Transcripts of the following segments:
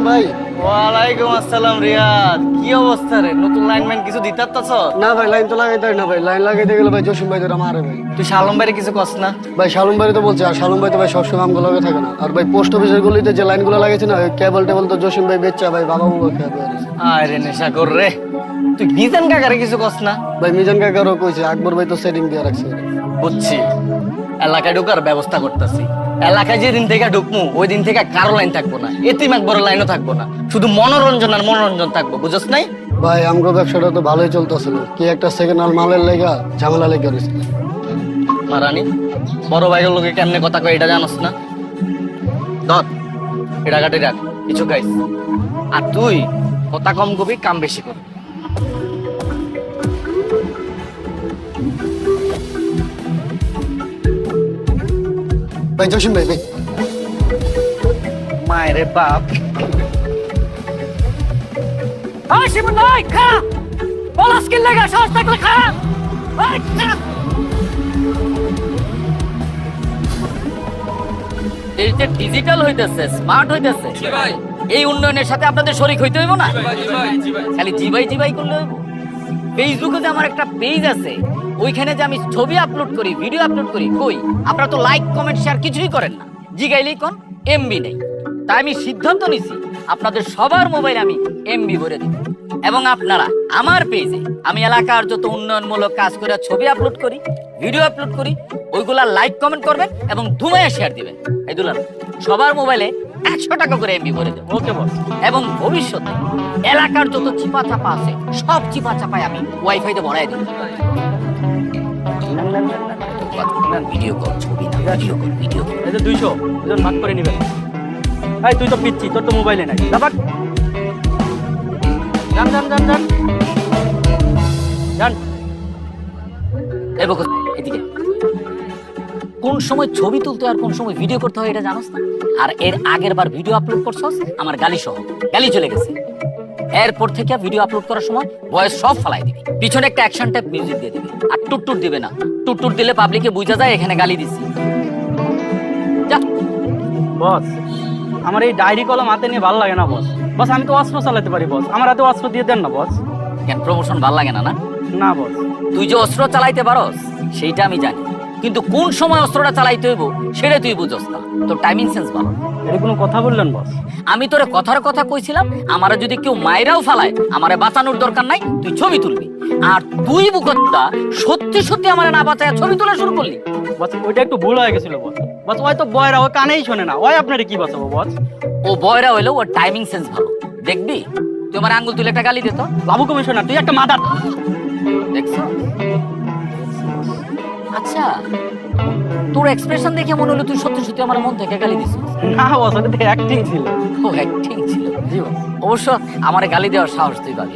ভাই ওয়ালাইকুম আসসালাম রিয়াদ, কি অবস্থা রে? নতুন লাইনম্যান কিছু দিতারতাছ? না ভাই, লাইন তো লাগাইতে হয় না ভাই। লাইন লাগাইতে গেলে ভাই জসিম ভাই ধরে মারে ভাই। তুই শালম ভাইরে কিছু কস না? ভাই শালুম ভাই তো বলছে, আর শালুম ভাই তো ভাই সবসময় আমগুলো লগে থাকে না। আর ভাই পোস্ট অফিসের গলিতে যে লাইনগুলো লাগাইছে না, ওই কেবল টেবল তো জসিম ভাই বেচা ভাই, বাবা মুগো খেয়ে বেরিয়েছে। আরে নেশা কর রে, তুই মিজান কাকারে কিছু কস না? ভাই মিজান কাকারও কইছে, আকবর ভাই তো সেটিং দিয়ে রাখছে। বুঝছি, এলাকায় ঢোকার ব্যবস্থা করতেছি। এলাকায় যেদিন থেকে ঢুকমু ওই দিন থেকে কারো লাইন থাকবো না, এতিম একবড় লাইনও থাকবো না, শুধু মনোরঞ্জন আর মনোরঞ্জন থাকবো, বুঝছ নাই? ভাই আমগো ব্যবসাটা তো ভালোই চলতেছিল, কি একটা সেকেন্ড হ্যান্ড মালের লেগা ঝামেলা লেগে রয়েছে। মারানি বড় ভাইয়ের লোকে কেমনে কথা কয় এটা জানোস না? ধর এটা কাটি রাখ, কিছু খাইস। আর তুই কথা কম কবি, কাম বেশি করবি। ভাই জসিম ভাই ভাই মায়ের বাপ শিবন নাই খা পলাশ কিল লাগা সাহস থাকলে খা। এই যে ডিজিটাল হইতেছে, স্মার্ট হইতেছে, এই উন্নয়নের সাথে আপনাদের শরীক হইতে হইব না? খালি জিবাই জিবাই করলে হইব? ফেসবুকে যে আমার একটা পেজ আছে, ওইখানে যে আমি ছবি আপলোড করি, ভিডিও আপলোড করি, কই আপনারা তো লাইক কমেন্ট শেয়ার কিছুই করেন না। জিগাইলেই কোন এমবি নেই। তাই আমি সিদ্ধান্ত নিছি আপনাদের সবার মোবাইল আমি এমবি ভরে দিব। এবং আপনারা আমার পেজে আমি এলাকার যত উন্নয়নমূলক কাজ করে ছবি আপলোড করি, ভিডিও আপলোড করি, ওইগুলা লাইক কমেন্ট করবেন এবং ধুমাইয়া শেয়ার দিবেন। এই দুলাল সবার মোবাইলে 100 টাকা করে এমবি ভরে দেব। ওকে বস। এবং ভবিষ্যতে এলাকার যত চিপা চাপা আছে সব চিপা চাপায় আমি ওয়াইফাইতে ভরাই দেব। ভিডিও কল, ছবি না, ভিডিও কল, ভিডিও কল। এই যে 200 দুজন ভাগ করে নিবেন। এই তুই তো পিচ্ছি, তোর তো মোবাইলে নাই। যাবাক যান যান যান যান যান। এই বকো এদিকে। কোন সময় ছবি তুলতে আর কোন সময় ভিডিও করতে হয় এটা জানোস না? আর এর আগের বার ভিডিও আপলোড করছস আমার গালি সহ, গালি চলে গেছে। এরপর থেকে ভিডিও আপলোড করার সময় ভয়েস সব ফালাই দিবি, পিছনে একটা অ্যাকশন টাইপ মিউজিক দিয়ে দিবি, আর টুটটুট দিবে না। টুটটুট দিলে পাবলিকে বুঝা যায় এখানে গালি দিছি। যা বস, আমার এই ডায়েরি কলম হাতে নিয়ে ভালো লাগে না বস। বস আমি তো অস্ত্র চালাতে পারি বস, আমার হাতে অস্ত্র দিয়ে দেন না বস। কেন প্রমোশন ভাল লাগে না? না না বস। তুই যে অস্ত্র চালাইতে পারস সেইটা আমি জানি, কিন্তু কোন সময় অস্ত্রটা চালাইতে হইব সেটা তুই বুঝস না। তোর টাইমিং সেন্স ভালো। এটা কোনো কথা বললেন বস? আমি তোরে কথার কথা কইছিলাম, আমারে যদি কেউ মাইরাও ফালায় আমারে বাঁচানোর দরকার নাই, তুই ছবি তুলবি। আর তুই বুকত্তা সত্যি সত্যি আমারে না বাঁচায় ছবি তোলা শুরু করলি। বস ওইটা একটু ভুল হয়ে গেছিল বস। বস ওই তো বয়রা, ওই কানেই শোনে না, ওই আপনারে কি বাঁচাবো বস? ও বয়রা হইলো, ওর টাইমিং সেন্স ভালো। দেখবি তুই আমার আঙ্গুল তুলে একটা গালি দিত। বাবু কমিশনার তুই একটা মাদার। দেখছো? আচ্ছা তোর এক্সপ্রেশন দেখে মনে হলো তুই সত্যি সত্যি আমার মন থেকে গালি দিছিস। না বস, ওটা তো অ্যাক্টিং ছিল। ও অ্যাক্টিং ছিল। জি বস। অবশ্য আমার গালি দেওয়ার সাহস তুই পাবি।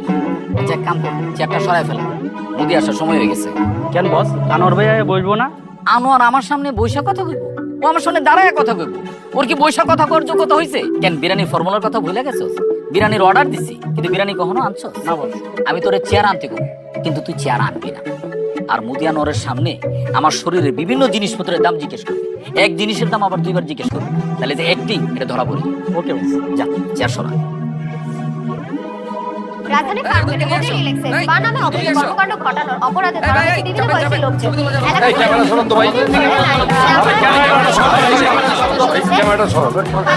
আচ্ছা এক কাম কর, চেয়ারটা সরাই ফেল, নদী আসার সময় হয়ে গেছে। কেন বস, আনোয়ার ভাই বসবো না? আনোয়ার আমার সামনে বৈশা কথা কইব? ও আমার সামনে দাঁড়ায় কথা কইব? ওর কি বৈশা কথা কর যোগ্যতা হইছে? কেন বিরিয়ানি ফর্মুলার কথা ভুলে গেছস? বিরিয়ানির অর্ডার দিছি কিন্তু বিরিয়ানি কখনো আনছস না বস। আমি তোরে চেয়ার আনতে কই, কিন্তু তুই চেয়ার আনবি না। আর মুদি আনোয়ারের সামনে আমার শরীরের বিভিন্ন জিনিসপত্রের দাম জিজ্ঞেস করবি, এক জিনিসের দাম আবার দুইবার জিজ্ঞেস করবি, তাহলে যে অ্যাক্টিং এটা ধরা পড়ে। ওকে বস। যা চেয়ার সরা। রাজধানীর কার্গোতে হোটেল ইলেক্সেস বানানো অবৈধ কর্মকাণ্ড ঘটানোর অপরাধে ধরা হয়েছে বিভিন্ন বয়সী লোকজন। এই ক্যামেরা সরান তো ভাই। ক্যামেরাটা সরান।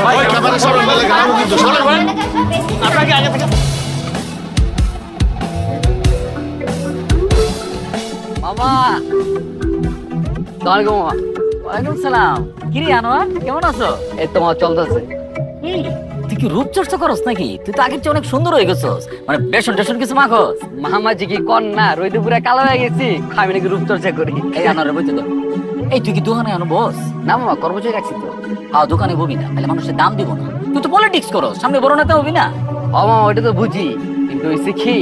ভাই ক্যামেরা সরান, বলে গাও কিন্তু সরান ভাই। আপনাকে আগে থেকে মামা সালামালাইকুম মামা। ওয়ালাইকুম সালাম। কিরে আনোয়ার কেমন আছো? এই তো মামা চলতেছে। তুই কি রূপচর্চা করস নাকি? তুই তো আগের চেয়ে অনেক সুন্দর হয়ে গেছস, মানে বেসন টেসন কিছু মাখস? মামাজি কি কর না, রইতে পুরা কালো হয়ে গেছি, আমি নাকি রূপচর্চা করি। এই আনোয়ারের বইতে দাও। এই তুই কি দোকানে আনো বস? না মামা, কর্মচারী রাখছি তো। হ্যাঁ দোকানে ববি না, তাহলে মানুষের দাম দিব না। তুই তো পলিটিক্স করস, সামনে বড় নেতা হবি না? ও মামা ওইটা তো বুঝি, কিন্তু হয়েছে কি,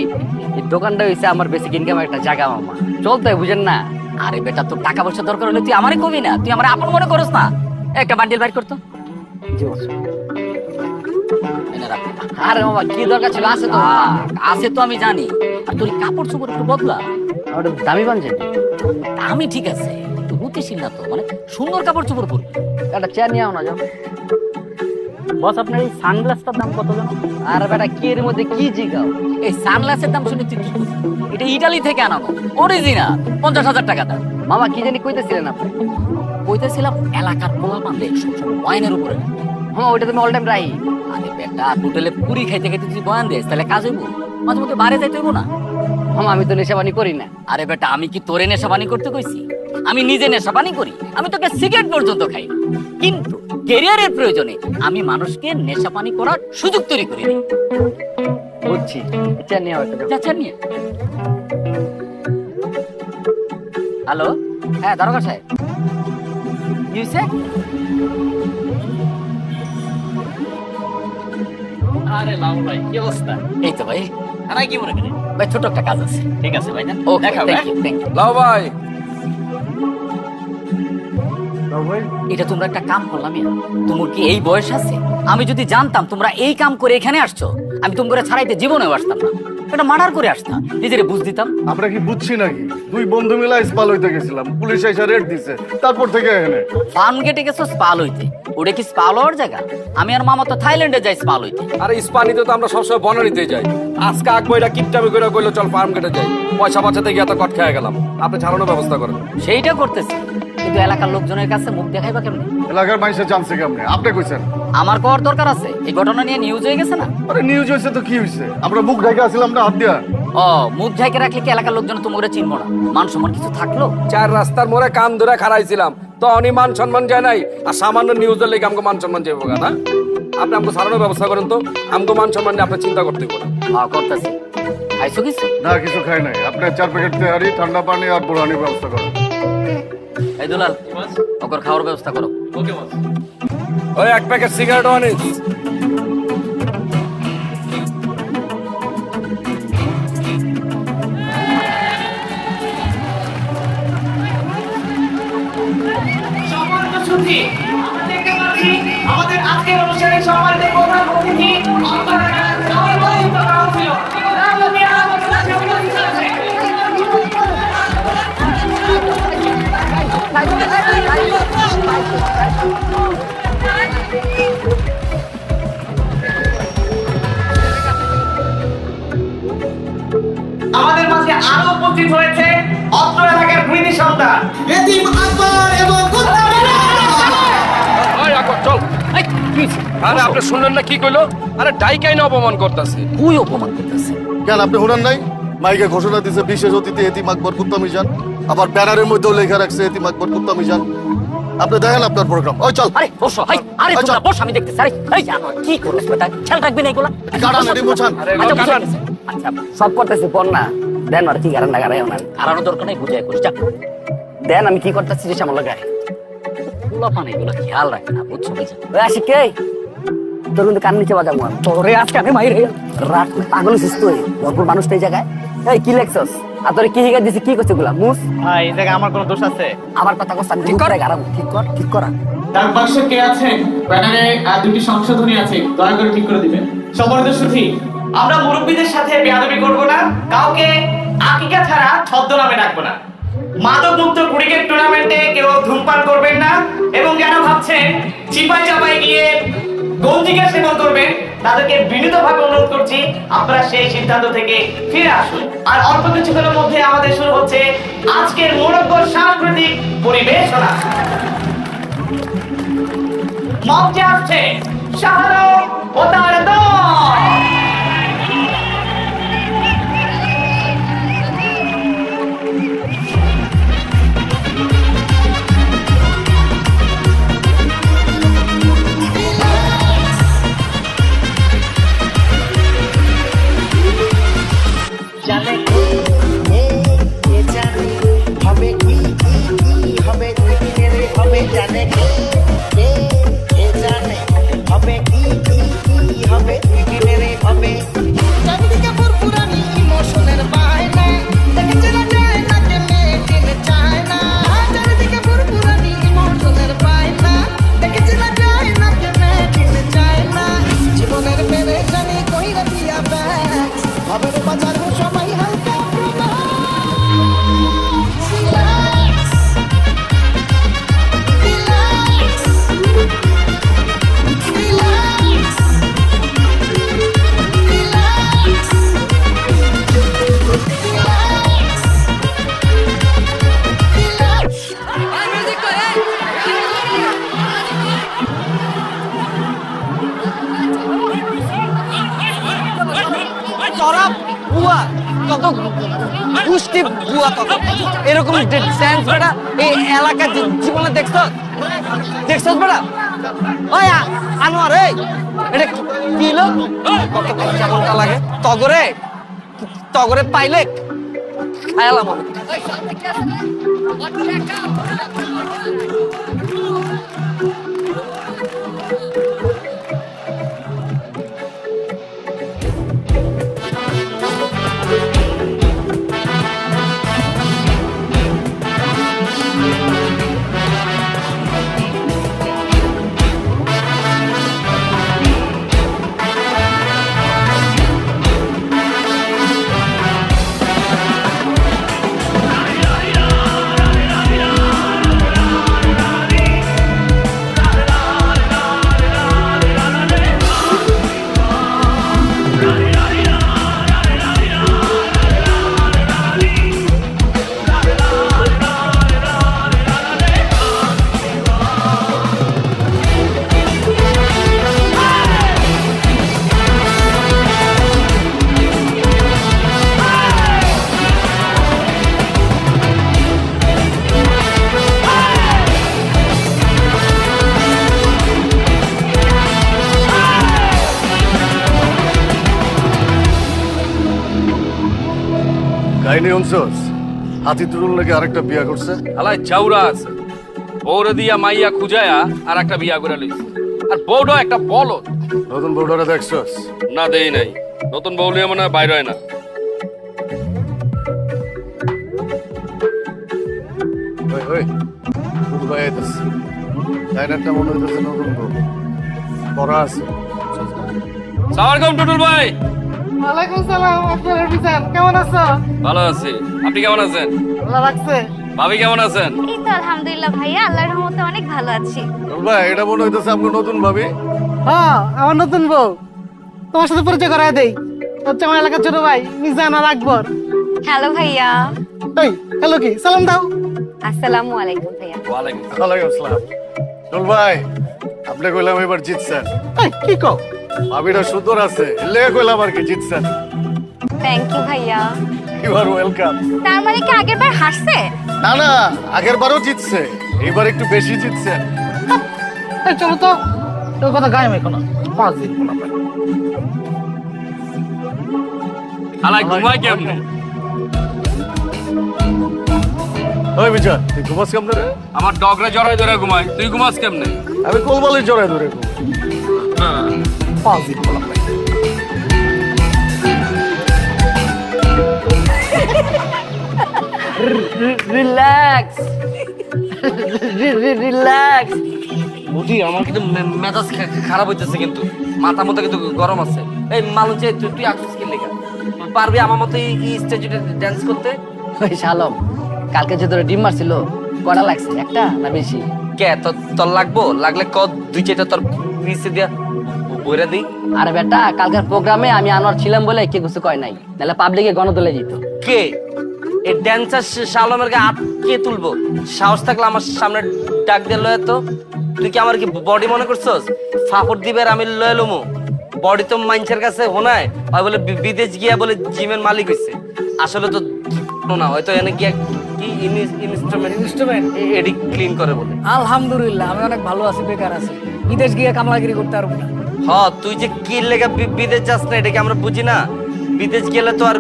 এই দোকানটা হয়েছে আমার বেসিক ইনকাম একটা জায়গা মামা, চলতে হয় বুঝেন না। আরে বেটা, তোর টাকা পয়সা দরকার হলে তুই আমারে কবি না, তুই আমার আপন মনে করস না। একটা বান্ডিল বাইর করতো। জি বস। আরে বাবা কি দরকার ছিল, আছে তো। আছে তো আমি জানি, আর তোর কাপড় চোপড় একটু বদলা। আমার একটু দামি পাঞ্জাবি, আমি ঠিক আছে, তুই বুঝতেছিস না তো, মানে সুন্দর কাপড় চোপড় পরবি। একটা চেয়ার নিয়ে আও না যাও। বস আপনার এই সানগ্লাসটার দাম কত জানো? আর বেটা কি এর মধ্যে কি জিগাও? এই সানগ্লাসের দাম শুনে তুই কি করবি? এটা ইটালি থেকে আনানো, অরিজিনাল, 50,000 টাকা দাম। মামা কি জানি কইতেছিলেন আপনি? কইতেছিলাম এলাকার পোলা পানলে সবসময় বয়ানের উপরে। হ্যাঁ ওইটা তুমি অল টাইম রাই। আরে বেটা, হোটেলে পুরি খাইতে খাইতে তুই বয়ান দিস, তাহলে কাজ হইব? মাঝে মধ্যে বাইরে যাইতে হইব না? মামা আমি তো নেশাবানি করি না। আরে বেটা, আমি কি তোরে নেশাবানি করতে কইছি? আমি নিজে নেশাবানি করি, আমি তোকে সিগারেট পর্যন্ত খাই, কিন্তু ক্যারিয়ারের প্রয়োজনে আমি মানুষকে নেশাপানি করার সুযোগ তৈরি করি। বুঝছি, চেয়ার নিয়ে আও একটা। যাচ্ছেন নিয়ে। হ্যালো, হ্যাঁ দারোগা সাহেব, কি হয়েছে? আরে লাউ ভাই কি অবস্থা? এই তো ভাই, আর কি মনে করেন ভাই, ছোট একটা কাজ আছে। ঠিক আছে ভাই, ওকে, থ্যাংক ইউ, থ্যাংক ইউ। লাও ভাই, এটা তোমরা একটা কাম করলাম, তোমার কি এই বয়স আছে? আমি যদি জানতাম তোমরা এই কাম করে এখানে আসছো, আমি তোমরা ছাড়াইতে জীবনেও আসতাম না, এটা মার্ডার করে আসতাম, নিজেরে বুঝ দিতাম। আমরা কি বুঝছি নাকি? দুই বন্ধু মিলে স্পাল হইতে গেছিলাম, পুলিশ এসে রেড দিছে, তারপর থেকে এখানে। ফার্ম গেটে গেছো স্পাল হইতে, ওটা কি স্পাল হওয়ার জায়গা? আমি আর মামা তো থাইল্যান্ডে যাই স্পাল হইতে। আরে ইস্পানিতে তো আমরা সবসময় বনানিতে যাই। আজকে আকবইরা কিপটামি করে কইলো চল ফার্ম গেটে যাই, পয়সা বাঁচাতে গিয়ে এত কট খেয়ে গেলাম। আপনি ছাড়ানোর ব্যবস্থা করেন। সেইটা করতেছি, কিন্তু এলাকার লোকজনের কাছে মুখ দেখাইবা কেমনে? এলাকার মানুষের জানছে কেমনে? আপনি কইছেন। আমার কর দরকার আছে, এই ঘটনা নিয়ে নিউজ হয়ে গেছে না? আরে নিউজ হয়েছে তো কি হয়েছে? আমরা মুখ ঢাকা আসলাম না হাত দিয়া। ও, মুখ ঢাকে রাখলে কি এলাকার লোকজন তোমরা চিনবো না? মান সম্মান কিছু থাকলো? চার রাস্তার মোড়ে কান ধরে খাড়াইছিলাম, তো অনি মান সম্মান যায় নাই, আর সামান্য নিউজের লেগে আমাকে মান সম্মান যাবো না। আপনি আমাকে ছাড়ানোর ব্যবস্থা করেন তো, আমাকে মান সম্মান নিয়ে আপনি চিন্তা করতে পারেন। হ্যাঁ করতেছি। খাইছো কিছু? না কিছু খাই নাই। আপনি 4 প্যাকেট তেহারি, ঠান্ডা পানি আর বুড়ানির ব্যবস্থা করেন। এই দুলাল, ওকর খাওয়ার ব্যবস্থা করো। ওকে বস। ওই 1 প্যাকেট সিগারেট আনিস। আমাদের আজকের অনুষ্ঠানে সম্মানিত প্রধান অতিথি আমাদের মাঝে আরো উপস্থিত হয়েছে অত্র এলাকার কৃতি সন্তান এতিম আকবর এবং চল। এই, কি হইছে? আরে আপনি শুনলেন না কি কইলো? আরে ডাইকাই না অপমান করতেছে। তুই অপমান করতেছে। কেন আপনি শুনেন নাই? মাইকে ঘোষণা দিছে বিশেষ অতিথি এতিম আকবর কুত্তা মিজান, আবার ব্যানারের মধ্যেও লেখা রাখছে এতিম আকবর কুত্তা মিজান। আপনি দেখেন আপনার প্রোগ্রাম। ওই চল। আরে বসো, আরে তোমরা বস, আমি দেখতেছি। আরে এই জানো কি করছ বেটা, খেয়াল রাখবি না এগুলা? কাটান এটি বোঝান। আচ্ছা, বুঝে গেছে। আচ্ছা, সব করতেছি পর না দেন, আর কি গারান না গারাই না হারানো দরকার নেই, বুঝাই করিস। যা, দেন, আমি কি করতেছি যে সামলা গায়ে পোলা পান এগুলো খেয়াল রাখে না, বুঝছো বুঝি? ওই আসি কে তোর কিন্তু কান নিচে বাজাবো আমি। তোরে আজকে আমি মাইরে রাত পাগল সুস্থ হয়ে ভরপুর মানুষ এই জায়গায়। এই কি লেখছস? আর তোরে কি হিগা দিছি, কি করছে গুলা মুস? ভাই এই জায়গায় আমার কোনো দোষ আছে? আবার কথা কস, আমি ঠিক করে গারাবো। ঠিক করা তার পাশে কে আছেন? ব্যানারে দুটি সংশোধনী আছে, দয়া করে ঠিক করে দিবেন। সম্মানিত সুধী, আমরা মুরব্বীদের সাথে বেয়াদবি করব না, কাউকে আকিকা ছাড়া ছদ্মনামে ডাকবো না। মাদক মুক্ত ক্রিকেট টুর্নামেন্টে কেউ ধূমপান করবেন না, এবং যারা ভাবছেন চিপাই চাপাই গিয়ে গঞ্জিকা সেবন করবেন, তাদেরকে বিনীতভাবে অনুরোধ করছি আপনারা সেই সিদ্ধান্ত থেকে ফিরে আসুন। আর অল্প কিছুক্ষণের মধ্যে আমাদের শুরু হচ্ছে আজকের মনোজ্ঞ সাংস্কৃতিক পরিবেশনা। মঞ্চে আসছে শাহরুখ ও তার দল। জানে কে জানে হবে কি হবে রে হবে জানে কে জানে হবে কি হবে রে হবে চারিদিকে পুরপুরানি ইমোশনের বায়না দেখে চেনা যায় না যে মেয়ে চেনে চায় না তোরা বুয়া কত পুষ্টি বুয়া কত এরকম ড্যান্স বেটা এই এলাকার জীবনে দেখছ বেটা ওই আনোয়ার এই এটা কি হলো কত কেমনটা লাগে তগরে পাইলে খায়ালাম আমি কাহিনী শুনছস হাতি তুরুল নাকি আরেকটা বিয়া করছে আলাই চাউরা আছে বউরে দিয়া মাইয়া খুঁজায়া আর একটা বিয়া করে লইছে আর বউটা একটা বলদ নতুন বউটারে দেখছস না দেই নাই নতুন বউ লিয়ে মনে হয় বাইরে হয় না ওই ওই দুধ ভাই আইতাছে ডাইনারটা মনে হইতেছে নতুন বউ পড়া আছে সালামালাইকুম টুটুল ভাই ওয়ালাইকুম সালাম আপনারা বিজান কেমন আছো ভালো আছি আপনি কেমন আছেন ভালো লাগছে ভাবি কেমন আছেন এই তো আলহামদুলিল্লাহ ভাইয়া আল্লাহর রহমতে অনেক ভালো আছি টুটুল ভাই এটা মনে হইতেছে আপনার নতুন ভাবি হ্যাঁ আমার নতুন বউ তোমার সাথে পরিচয় করায় দেই হচ্ছে আমার এলাকার ছোট ভাই মিজান আর আকবর হ্যালো ভাইয়া এই হ্যালো কি সালাম দাও আসসালামু আলাইকুম ভাইয়া ওয়ালাইকুম ওয়ালাইকুম আসসালাম টুটুল ভাই আপনি কইলাম এবার জিতছেন এই কি কও ভাবিটা সুন্দর আছে লেগে কইলাম আর কি জিতছেন থ্যাংক ইউ ভাইয়া ইউ আর ওয়েলকাম তার মানে কি আগের বার হাসছে না না আগের বারও জিতছে এবার একটু বেশি জিতছেন এই চলো তো তোর কথা গায়ে মেখো না পাঁচ দিন কোনো পাই আলাই ঘুমাই কেমনে ওই বিজয় তুই ঘুমাস কেমনে রে আমার ডগরে জড়াই ধরে ঘুমাই তুই ঘুমাস কেমনে আমি কোলবালি জড়াই ধরে ঘুমাই পাঁচ দিন কোনো পাই রিল্যাক্স রিল্যাক্স বুঝি আমার কিন্তু মেজাজ খারাপ হইতেছে কিন্তু মাথা মতো কিন্তু গরম আছে এই মালুম যে তুই আসছিস কি লেখা পারবি আমার মতো এই স্টেজে ড্যান্স করতে ওই শালম কালকে যে তোরা ডিম মারছিল কটা লাগছে একটা না বেশি কে তোর লাগবো লাগলে ক দুই চারটা তোর পিছে দিয়া বইরা দিই আরে বেটা কালকের প্রোগ্রামে আমি আনোয়ার ছিলাম বলে কে কিছু কয় নাই নাহলে পাবলিকে গণদলে যেত কে এই ড্যান্সার শালমের গা কে তুলবো সাহস থাকলে আমার সামনে ডাক দিয়ে লয়ে তো তুই কি আমার কি বডি মনে করছস ফাফড় দিবে আর আমি লয়ে লমু বডি তো মাইনছের কাছে হোনায় হয় বলে বিদেশ গিয়া বলে জিমের মালিক হইছে আসলে তো না হয়তো এনে গিয়া কি ইনস্ট্রুমেন্ট এডি ক্লিন করে বলে আলহামদুলিল্লাহ আমি অনেক ভালো আছি বেকার আছি বিদেশ গিয়ে কামলাগিরি করতে পারবো না হ তুই যে কি লেগে বিদেশ যাস না এটাকে আমরা বুঝি না বিদেশ গেলে তো আর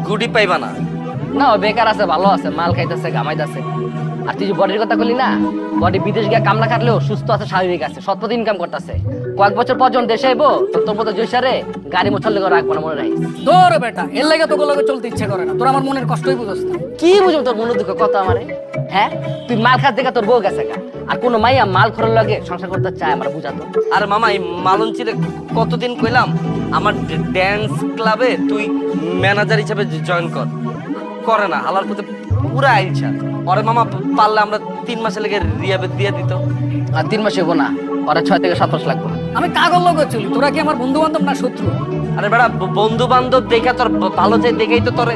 গুডি পাইবা না না ও বেকার আছে ভালো আছে মাল খাইতেছে গামাইতেছে আর তুই যে বডির কথা বললি না বডি বিদেশ গিয়ে কামলা খাটলেও সুস্থ আছে স্বাভাবিক আছে সৎপথ ইনকাম করতেছে কয়েক বছর পর যখন দেশে আইবো তোর মতো জৈসারে গাড়ি মোছর লেগে রাখবো না মনে রাখিস দৌড় বেটা এর লাগে তোকে লগে চলতে ইচ্ছে করে না তোর আমার মনের কষ্টই বুঝছ না কি বুঝবো তোর মনের দুঃখ কত আমারে হ্যাঁ তুই মাল খাস দেখা তোর বউ গেছে গা আর কোনো মাইয়া মাল খরের লগে সংসার করতে চায় আমার বুঝাতো আরে মামা এই মালঞ্চিরে কতদিন কইলাম আমার ড্যান্স ক্লাবে তুই ম্যানেজার হিসেবে জয়েন কর করে না হালার প্রতি পুরা ইচ্ছা পরে মামা পারলে আমরা 3 মাসে লেগে রিয়াবে দিয়ে দিত আর 3 মাস হবো না পরে 6 থেকে 7 মাস লাগবে আমি কাগজ লগে চলি তোরা কি আমার বন্ধু বান্ধব না শত্রু আরে বেটা বন্ধু বান্ধব দেখে তোর ভালো চাই দেখেই তো তোর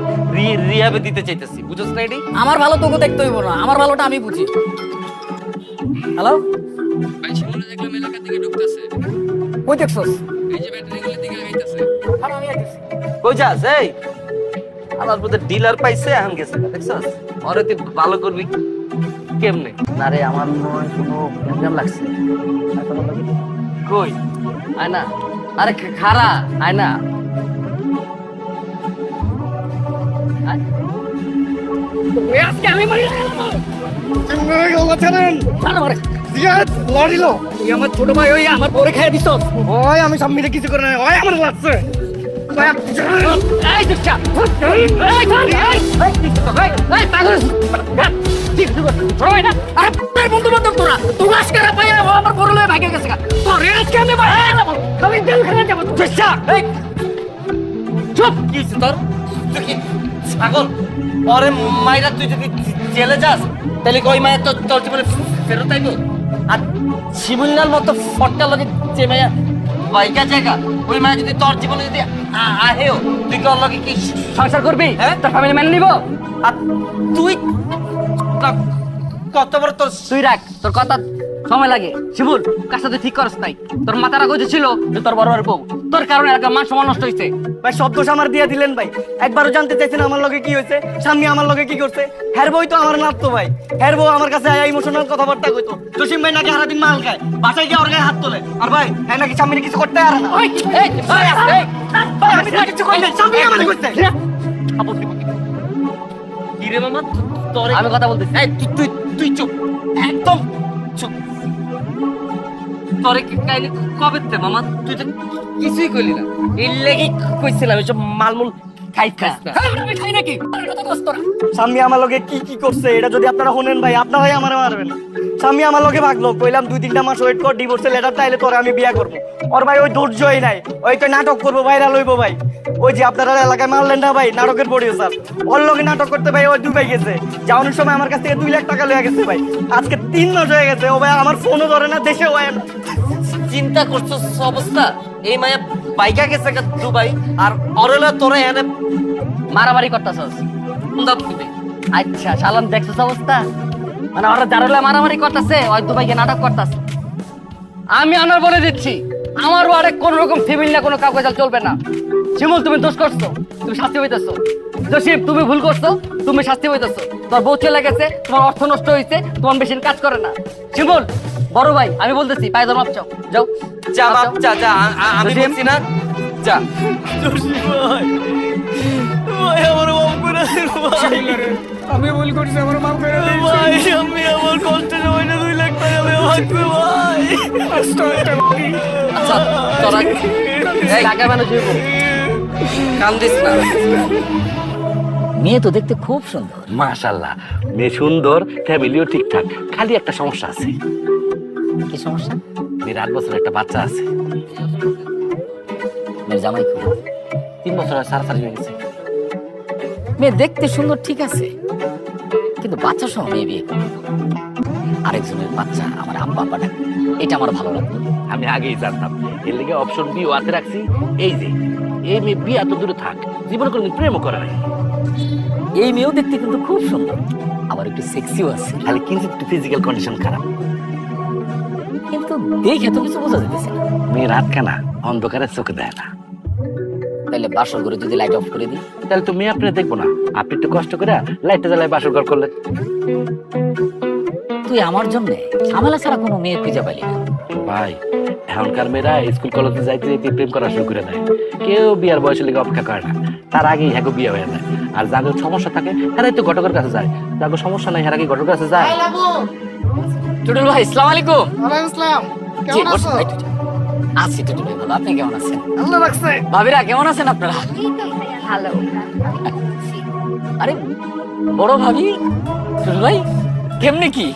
রিয়াবে দিতে চাইতেছি বুঝছ না এটি আমার ভালো তোকে দেখতে হইব না আমার ভালোটা আমি বুঝি হ্যালো ভাই শিমুলে দেখলাম এলাকা থেকে ঢুকতেছে কই দেখছস এই যে ব্যাটারিগুলোর দিকে আগাইতেছে কই যাস এই আমার বুঝে ডিলার পাইছে এখন গেছে দেখছস ওরে তুই ভালো করবি কেমনে? না রে আমার মনে হয় কোনো গ্যাঞ্জাম লাগছে কই আয় না আরে খারা আয় না আয়। আজকে আমি মারি আমার ছোট ভাই ওই আমার পরে খাই দিছ ওই আমি সব মিলে কিছু করে না ওই আমার লাগছে এই দুচ্চা এই ধর এই পাগল ঠিক ঠিক ওই না আরে তোর বন্ধু বান্ধব তোরা আজকে পাই আমার বড় লয়ে ভাগে গেছে তোর আজকে আমি আমি জেল খানা যাব দুচ্চা এই চুপ কি হইছে তোর? তুই কি ছাগল? পরে মাইরা তুই যদি জেলে যাস তাহলে ওই মায়ের তোর জীবনে ফেরত আইব? আর শিমুলনার মতো ফটকা লগে যে মায়া বাইকা জায়গা ওই মায়া যদি তোর জীবনে যদি আহেও তুই কি ওর লগে কি সংসার করবি হ্যাঁ? তোর ফ্যামিলি মেনে নিব আর তুই কত বড় তোর তুই রাখ তোর কথা সময় লাগে শিবুল কাজটা তুই ঠিক করস নাই তোর মাথা রাখো ছিল যে তোর বড় বড় বউ তোর কারণে এলাকা মান সম্মান নষ্ট হয়েছে ভাই সব দোষ আমার দিয়ে দিলেন ভাই একবারও জানতে চাইছেন আমার লগে কি হয়েছে সামনে আমার লগে কি করছে হ্যার বই তো আমার নাপতো ভাই হ্যার বউ আমার কাছে ইমোশনাল কথাবার্তা কইতো জসিম ভাই নাকি সারাদিন মাল খায় বাসায় গিয়ে ওর গায়ে হাত তোলে আর ভাই হ্যাঁ নাকি সামনে কিছু করতে পারে না আমি কিছু করি নাই সামনে আমার করতে কি রে মামা তোর আমি কথা বলতেছি এই তুই তুই চুপ একদম চুপ তোরে কাইলে কবে তে মামা তুই তো কিছুই কইলি না এই লেগে কইছিলাম এসব মালমুল খাই খাস না আমি খাই নাকি কথা কষ্ট তোরা স্বামী আমার লগে কি কি করছে এটা যদি আপনারা শুনেন ভাই আপনারাই আমার মারবেন স্বামী আমার লগে ভাগলো কইলাম 2-3টা মাস ওয়েট কর ডিভোর্সের লেটার তাইলে তোরে আমি বিয়া করবো ওর ভাই ওই ধৈর্যই নাই ওই তো নাটক করবো ভাইরাল হইবো ভাই ওই যে আপনারা এলাকায় মারলেন না ভাই নাটকের প্রডিউসার ওর লগে নাটক করতে ভাই ওই দুবাই গেছে যাওয়ানোর সময় আমার কাছ থেকে 2 লাখ টাকা লয়ে গেছে ভাই আজকে 3 মাস হয়ে গেছে ও ভাই আমার ফোনও ধরে না দেশে হয় না চিন্তা করছো অবস্থা এই মায়া বাইকা গেছে দুবাই আর অরেলা তোরে এনে মারামারি করতেছস আচ্ছা শালাম দেখছস অবস্থা মানে ওরা যারা মারামারি করতেছে ওই দুবাইকে নাটক করতেছে আমি আনার বলে দিচ্ছি আমার ওয়ারে কোন রকম ফ্যামিলি না কোনো কাগজ চলবে না শিমুল তুমি দোষ করছো তুমি শাস্তি হইতেছো জসিম তুমি ভুল করছো তুমি শাস্তি হইতেছো তোমার বউ চলে গেছে তোমার অর্থ নষ্ট হয়েছে তোমার মেশিন কাজ করে না শিমুল বড় ভাই আমি বলতেছি পায়ে ধর মাপ চাও যাও যা বাপ যা যা আমি জসিম। বলছি না যা আমি ভুল করছি আমার মাফ করে দে ভাই আমি আমার কষ্টের সময়টা 2 লাখ টাকা লয়ে ভাগবে ভাই আচ্ছা তোরা টাকা মানুষ হইব কান্দিস না মেয়ে তো দেখতে খুব সুন্দর। মাশাআল্লাহ মেয়ে সুন্দর ফ্যামিলিও ঠিকঠাক খালি একটা সমস্যা আছে কি সমস্যা? মেয়ের 8 বছরের একটা বাচ্চা আছে মেয়ের জামাই খুব 3 বছর সারাসারি হয়ে গেছে মেয়ে দেখতে সুন্দর ঠিক আছে, কিন্তু বাচ্চা সহ মেয়ে বিয়ে করবে। আরেকজনের বাচ্চা আমার আব্বা আব্বা ডাকে, এটা আমার ভালো লাগলো। আমি আগেই জানতাম এর লেগে অপশন বি ওয়াতে রাখছি। এই যে এই মেয়ে বিয়ে এত দূরে থাক, জীবনে কোনোদিন প্রেমও করে নাই। এই মেয়েও দেখতে কিন্তু খুব সুন্দর, আবার একটু সেক্সিও আছে, খালি কিঞ্চিত একটু ফিজিক্যাল কন্ডিশন খারাপ। কিন্তু দেখে তো কিছু বোঝা যেতেছে না। মেয়ের হাতখানা অন্ধকারে চোখে দেয় না। তাহলে বাসর ঘরে যদি লাইট অফ করে দিই, তাহলে তো মেয়ে আপনি দেখবো না, আপনি একটু কষ্ট করে লাইটটা জ্বালায় বাসর ঘর করলেন। তুই আমার জন্য ঝামেলা ছাড়া কোনো মেয়ে খুঁজে পাইলি না। ভাই এখনকার মেয়েরা স্কুল কলেজে যাইতে যাইতে প্রেম করা শুরু করে দেয়, কেউ বিয়ার বয়সের লেগে অপেক্ষা করে না, তার আগেই হ্যাঁ বিয়ে হয়ে যায়। আর যাদের সমস্যা থাকে তারাই তো ঘটকের কাছে যায়, যাদের সমস্যা নাই হ্যাঁ ঘটকের কাছে যায়। টুটুল ভাই আসসালামু আলাইকুম। ওয়ালাইকুম আসসালাম জি, কেমন বসুন আছো? ভাই, টুটুল। আছি টুটুল ভাই, ভালো। আপনি কেমন আছেন? আল্লাহ রাখছে। ভাবিরা কেমন আছেন আপনারা? এই তো ভালো আরে বড় ভাবি, টুটুল ভাই কেমনে কি?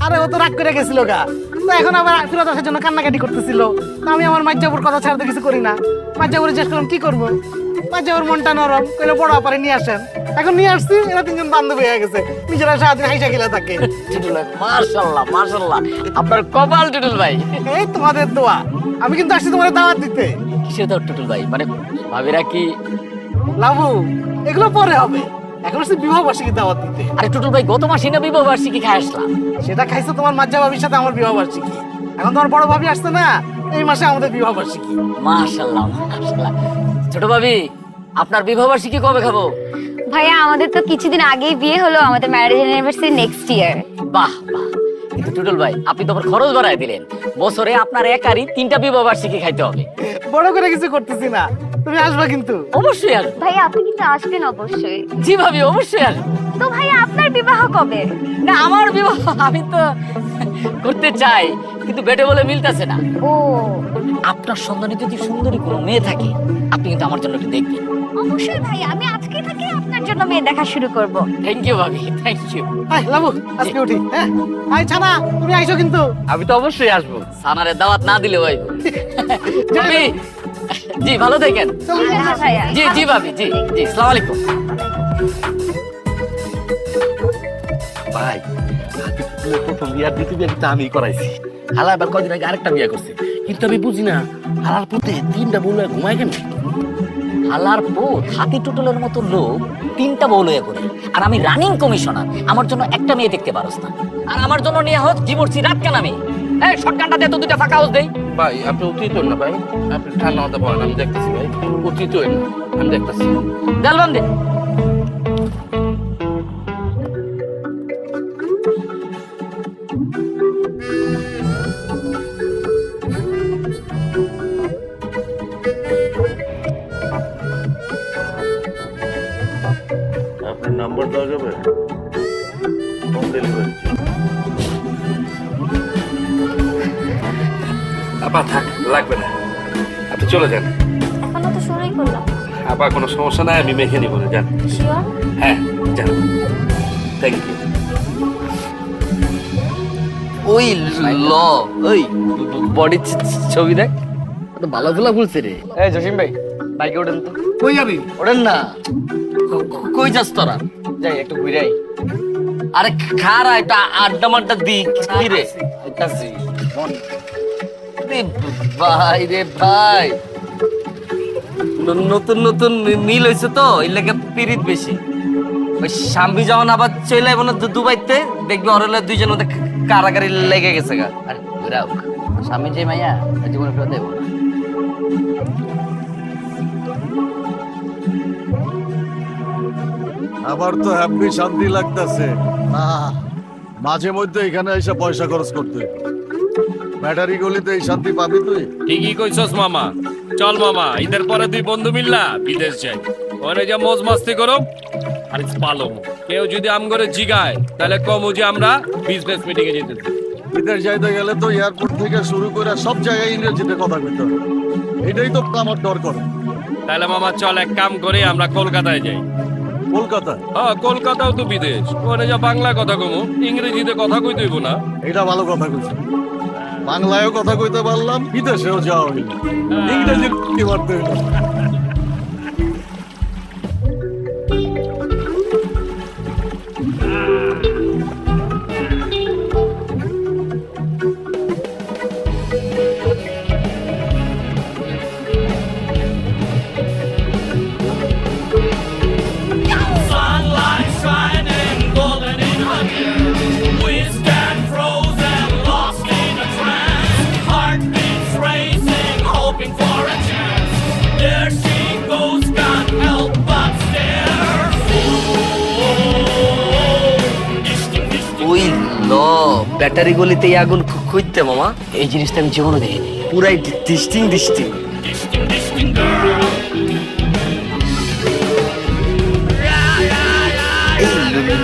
আরে ও তো রাগ করে গেছিল গা, তো এখন আবার ফেরত আসার জন্য কান্নাকাটি করতেছিল। তো আমি আমার মাজ্জাবুর কথা ছাড়া তো কিছু করি না। মাজ্জাবুর জিজ্ঞেস করলাম কি করবো, মাজ্জাবুর মনটা নরম, কইলে বড় আপারে নিয়ে আসেন। এখন নিয়ে আসছি, এরা তিনজন বান্ধবী হয়ে গেছে, নিজেরা সারাদিন হাইসা খেলে থাকে। টুটুল ভাই মাশাআল্লাহ মাশাআল্লাহ, আপনার কপাল টুটুল ভাই। এই তোমাদের দোয়া, আমি কিন্তু আসছি তোমাদের দাওয়াত দিতে। কিসের তো টুটুল ভাই, মানে ভাবিরা কি? লাভু এগুলো পরে হবে, এখন আসছে বিবাহ বার্ষিকী দাওয়াত দিতে। আরে টুটুল ভাই গত মাসে না বিবাহ বার্ষিকী খাই আসলাম। সেটা খাইছো তোমার মাজ্জা ভাবির সাথে আমার বিবাহ বার্ষিকী। এখন তোমার বড় ভাবি আসছে না, এই মাসে আমাদের বিবাহ বার্ষিকী। মাশাআল্লাহ মাশাআল্লাহ। ছোট ভাবি আপনার বিবাহ বার্ষিকী কবে খাবো? ভাইয়া আমাদের তো কিছুদিন আগেই বিয়ে হলো, আমাদের ম্যারেজ অ্যানিভার্সারি নেক্সট ইয়ার। বাহ বাহ, কিন্তু টুটুল ভাই আপনি তো আবার খরচ বাড়ায় দিলেন। বছরে আপনার একারই 3টা বিবাহ বার্ষিকী খাইতে হবে। বড় করে কিছু করতেছি না, তুমি আসবা কিন্তু। অবশ্যই আসবো। ভাইয়া আপনি কিন্তু আসবেন অবশ্যই। জি ভাবি অবশ্যই আসবো। তো ভাইয়া আপনার বিবাহ কবে? না আমার বিবাহ আমি তো করতে চাই, কিন্তু বেটে বলে মিলতেছে না। ও আপনার সন্ধানে যদি সুন্দরী কোনো মেয়ে থাকে আপনি কিন্তু আমার জন্য একটু দেখবেন। অবশ্যই ভাইয়া, আমি আজকে থেকে আপনার জন্য মেয়ে দেখা শুরু করব। থ্যাংক ইউ ভাবি, থ্যাংক ইউ। আয় লাবু আজকে উঠি। হ্যাঁ আয় ছানা, তুমি আইসো কিন্তু। আমি তো অবশ্যই আসবো, সানারে দাওয়াত না দিলে ভাই। ভাবি জি ভালো থাকেন। হ্যাঁ ভাইয়া। জি জি ভাবি, জি জি আসসালামু আলাইকুম। ভাই প্রথম বিয়ার দ্বিতীয় বিয়া কিন্তু আমি করাইছি। হালা এবার কয়দিন আগে আরেকটা বিয়া করছে, কিন্তু আমি বুঝি না হালার পুতে 3টা বউ লইয়া ঘুমায় কেন? হালার পুত হাতি টুটুলের মতো লোক 3টা বউ লইয়া করে, আর আমি রানিং কমিশনার, আমার জন্য একটা মেয়ে দেখতে পারোস না, আর আমার জন্য নিয়ে হোক ডিভোর্সি রাত কেন আমি? এই শর্টকাটটা দে তো, 2টা ফাঁকা হাউস দেই। ভাই আপনি অতীত না ভাই, আপনি ঠান্ডা মাথা পড়েন, আমি দেখতেছি ভাই। অতীত না, আমি দেখতেছি। দেলবান দে। আপনার নাম্বার দেওয়া যাবে? Home delivery. আপা থাক, লাগবে না, আপনি চলে যান। এখনো তো শুরুই করলাম। আপা কোনো সমস্যা নাই, আমি মেখে নিব, যান। শিওর? হ্যাঁ যান, থ্যাংক ইউ। ওই ল ওই বডি ছবি দেখ, তো ভালো ফুলা ফুলছে রে। এই জসিম ভাই বাইকে ওঠেন তো। কই যাবি? ওঠেন না। কই যাস তোরা? যাই একটু ঘুরে আই। আরে খারা এটা আড্ডা মাড্ডা দি কি রে? আইতাছি ভাই রে ভাই, নতুন নতুন মিল হয়েছে তো, এই লেগে পিরিত বেশি। ওই স্বামী যখন আবার চলে আইব না দুবাইতে, দেখবি ওর হলে দুইজন মধ্যে কারাগারি লেগে গেছে গা। আরে ঘুরাও, স্বামী যে মাইয়া জীবনে ফেরত দেবো না। আমার তো হ্যাপি শান্তি লাগতেছে। মাঝে মধ্যে এখানে এসে পয়সা খরচ করতে, ব্যাটারি গলিতে এই শান্তি পাবি তুই? ঠিকই কইছস মামা। চল মামা, ঈদের পরে 2 বন্ধু মিললা বিদেশ যাই, ওখানে যা মজ মাস্তি করো আর পালো। কেউ যদি আম করে জিগায় তাহলে কমু যে আমরা বিজনেস মিটিং এ যেতেছি। বিদেশ যাইতে গেলে তো এয়ারপোর্ট থেকে শুরু করে সব জায়গায় ইংরেজিতে কথা কইতে হবে, এটাই তো আমার ডর করে। তাহলে মামা চল এক কাম করে আমরা কলকাতায় যাই। কলকাতা? হ্যাঁ কলকাতাও তো বিদেশ, ওখানে যা বাংলা কথা কমু, ইংরেজিতে কথা কইতে হইব না। এটা ভালো কথা কইছে, বাংলায়ও কথা কইতে পারলাম, বিদেশেও যাওয়া হইল, ইংরেজি কি করতে হইল। ওই ল ব্যাটারি গলিতে আগুন খুঁজতে মামা, এই জিনিসটা আমি জীবনে দেখিনি। পুরাই ডিস্টিং ডিস্টিং।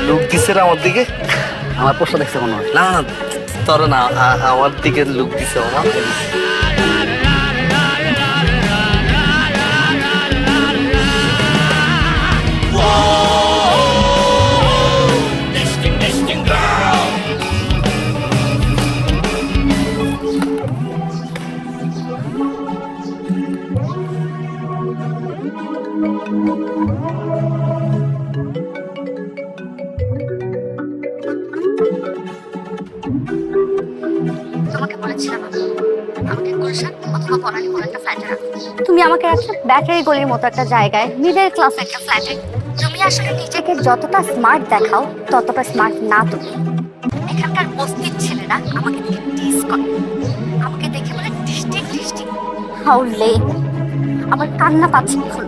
লোক দিছে আমার দিকে। আমার প্রশ্ন দেখছে মনে হয়। না না তোর না, আমার দিকে লোক দিছে মামা। তোমাকে বলেছিলাম আমাকে গুলশান অথবা বনানী কোনো একটা ফ্ল্যাটে রাখো। তুমি আমাকে রাখছো ব্যাটারি গলির মতো একটা জায়গায়, মিডল ক্লাস একটা ফ্ল্যাটে। তুমি আসলে নিজেকে যতটা স্মার্ট দেখাও ততটা স্মার্ট না তুমি। এখানকার বস্তির ছেলেরা আমাকে দেখে টিজ করে, আমাকে দেখে বলে ডিস্টিক ডিস্টিক। হাউ লেম, আমার কান্না পাচ্ছে এখন।